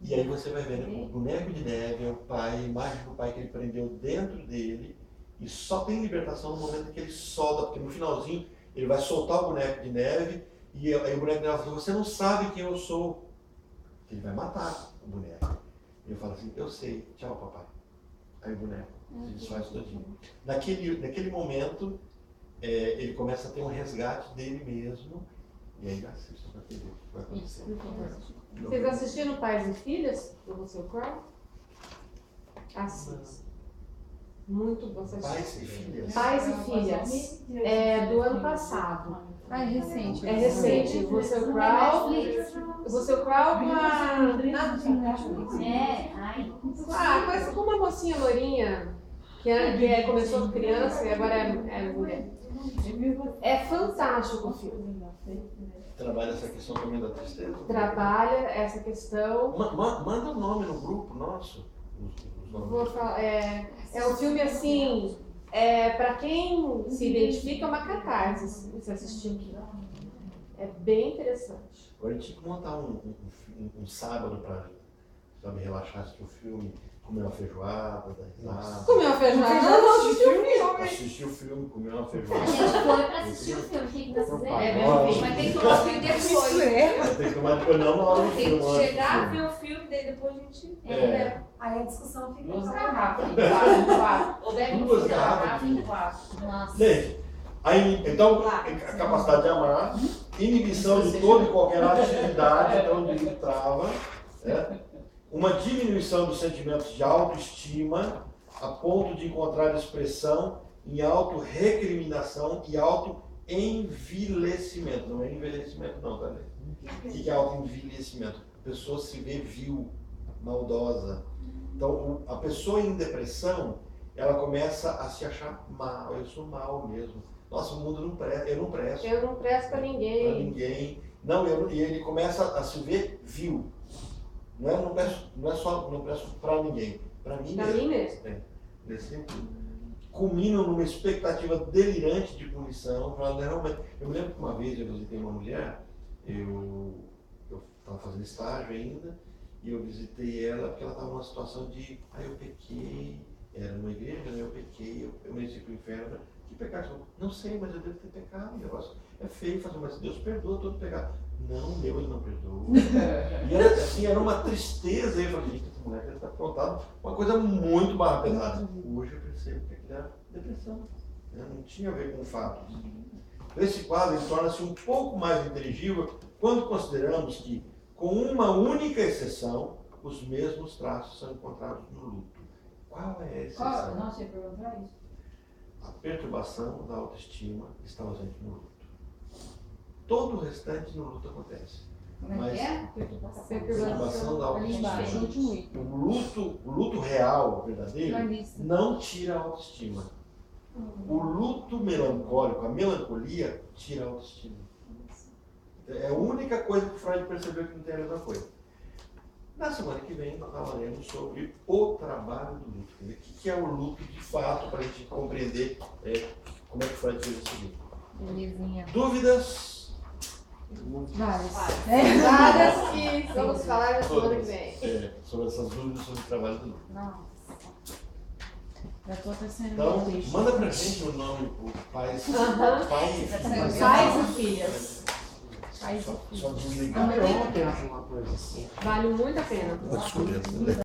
E aí você vai vendo o boneco de neve, é o pai, a imagem do pai que ele prendeu dentro dele, e só tem libertação no momento que ele solta, porque no finalzinho ele vai soltar o boneco de neve, e aí o boneco de neve fala, você não sabe quem eu sou. Ele vai matar o boneco. E eu falo assim, eu sei, tchau papai. Aí o boneco se desfaz todinho. Naquele momento, ele começa a ter um resgate dele mesmo, e aí assiste na TV. Vocês assistiram Pais e Filhas, do Russell Crowe? Assista. Muito bom. Pais e Filhas? Pais e Filhas. É do ano passado. Ah, é recente. É recente. Russell Crowe com a... Coisa com uma mocinha lourinha, que começou criança e agora é mulher. É fantástico o filme. Trabalha essa questão também da tristeza? Trabalha essa questão. Manda um nome no grupo nosso. Vou falar, é um filme assim, para quem se identifica, é uma catarse se assistir aqui. É bem interessante. Agora a gente tinha que montar um sábado para me relaxar, assistir o filme, comer uma feijoada, dar risada. Comer uma feijoada? Não, assistir o filme. Assistir o filme, comer uma feijoada. A gente foi para assistir o filme, o que nós fizemos? Mas tem que tomar o filme depois. Tem que tomar depois, não na hora do filme. Tem que chegar, ver o filme, daí depois a gente... Aí a discussão fica... Duas garrafas em quatro. Ou deve Duas ficar garrafas em quatro. Nossa. Gente, então, a capacidade de amar, inibição de toda e qualquer atividade, onde trava, uma diminuição dos sentimentos de autoestima, a ponto de encontrar expressão em auto-recriminação e auto-envelhecimento. Não é envelhecimento não, tá vendo? O que é auto-envelhecimento? A pessoa se vê vil, maldosa. Então, a pessoa em depressão, ela começa a se achar mal. Eu sou mal mesmo. Nossa, o mundo não presta, eu não presto. Eu não presto para ninguém. Para ninguém. Não, e ele começa a se ver vil. Não presto para ninguém. Para mim mesmo. Para mim mesmo. Nesse sentido. Culminam numa expectativa delirante de punição. Eu me lembro que uma vez eu visitei uma mulher, eu estava fazendo estágio ainda, e eu visitei ela porque ela estava numa situação de, eu pequei, era numa igreja, eu pequei, eu mereci para o inferno. Que pecado? Não sei, mas eu devo ter pecado. O negócio é feio, mas Deus perdoa todo pecado. Não, Deus não perdoa. E era, assim, era uma tristeza. Eu falei, gente, essa mulher está contando uma coisa muito barra pesada. Hoje eu percebo que aquilo era depressão. Não tinha a ver com o fato. Esse quadro torna-se um pouco mais inteligível quando consideramos que, com uma única exceção, os mesmos traços são encontrados no luto. Qual é a exceção? Não sei perguntar isso. A perturbação da autoestima está ausente no luto. Todo o restante no luto acontece. Como é que é? Perturbação da autoestima. O luto real, verdadeiro, não tira a autoestima. O luto melancólico, a melancolia, tira a autoestima. É a única coisa que Freud percebeu que não tem a mesma coisa. Na semana que vem, nós falaremos sobre o trabalho do luto. O que é o luto de fato, para a gente compreender como é que Freud fez esse livro. Belezinha. Dúvidas? Várias. Várias que vamos falar na semana que vem. Sobre essas dúvidas sobre o trabalho do Lucas. Nossa. Já tô até sendo Então, triste. manda pra gente o nome, o pais. Pais e filhas. Pais e filhas. Só desligar. Ontem alguma coisa assim. Vale muito a pena. Pode escolher.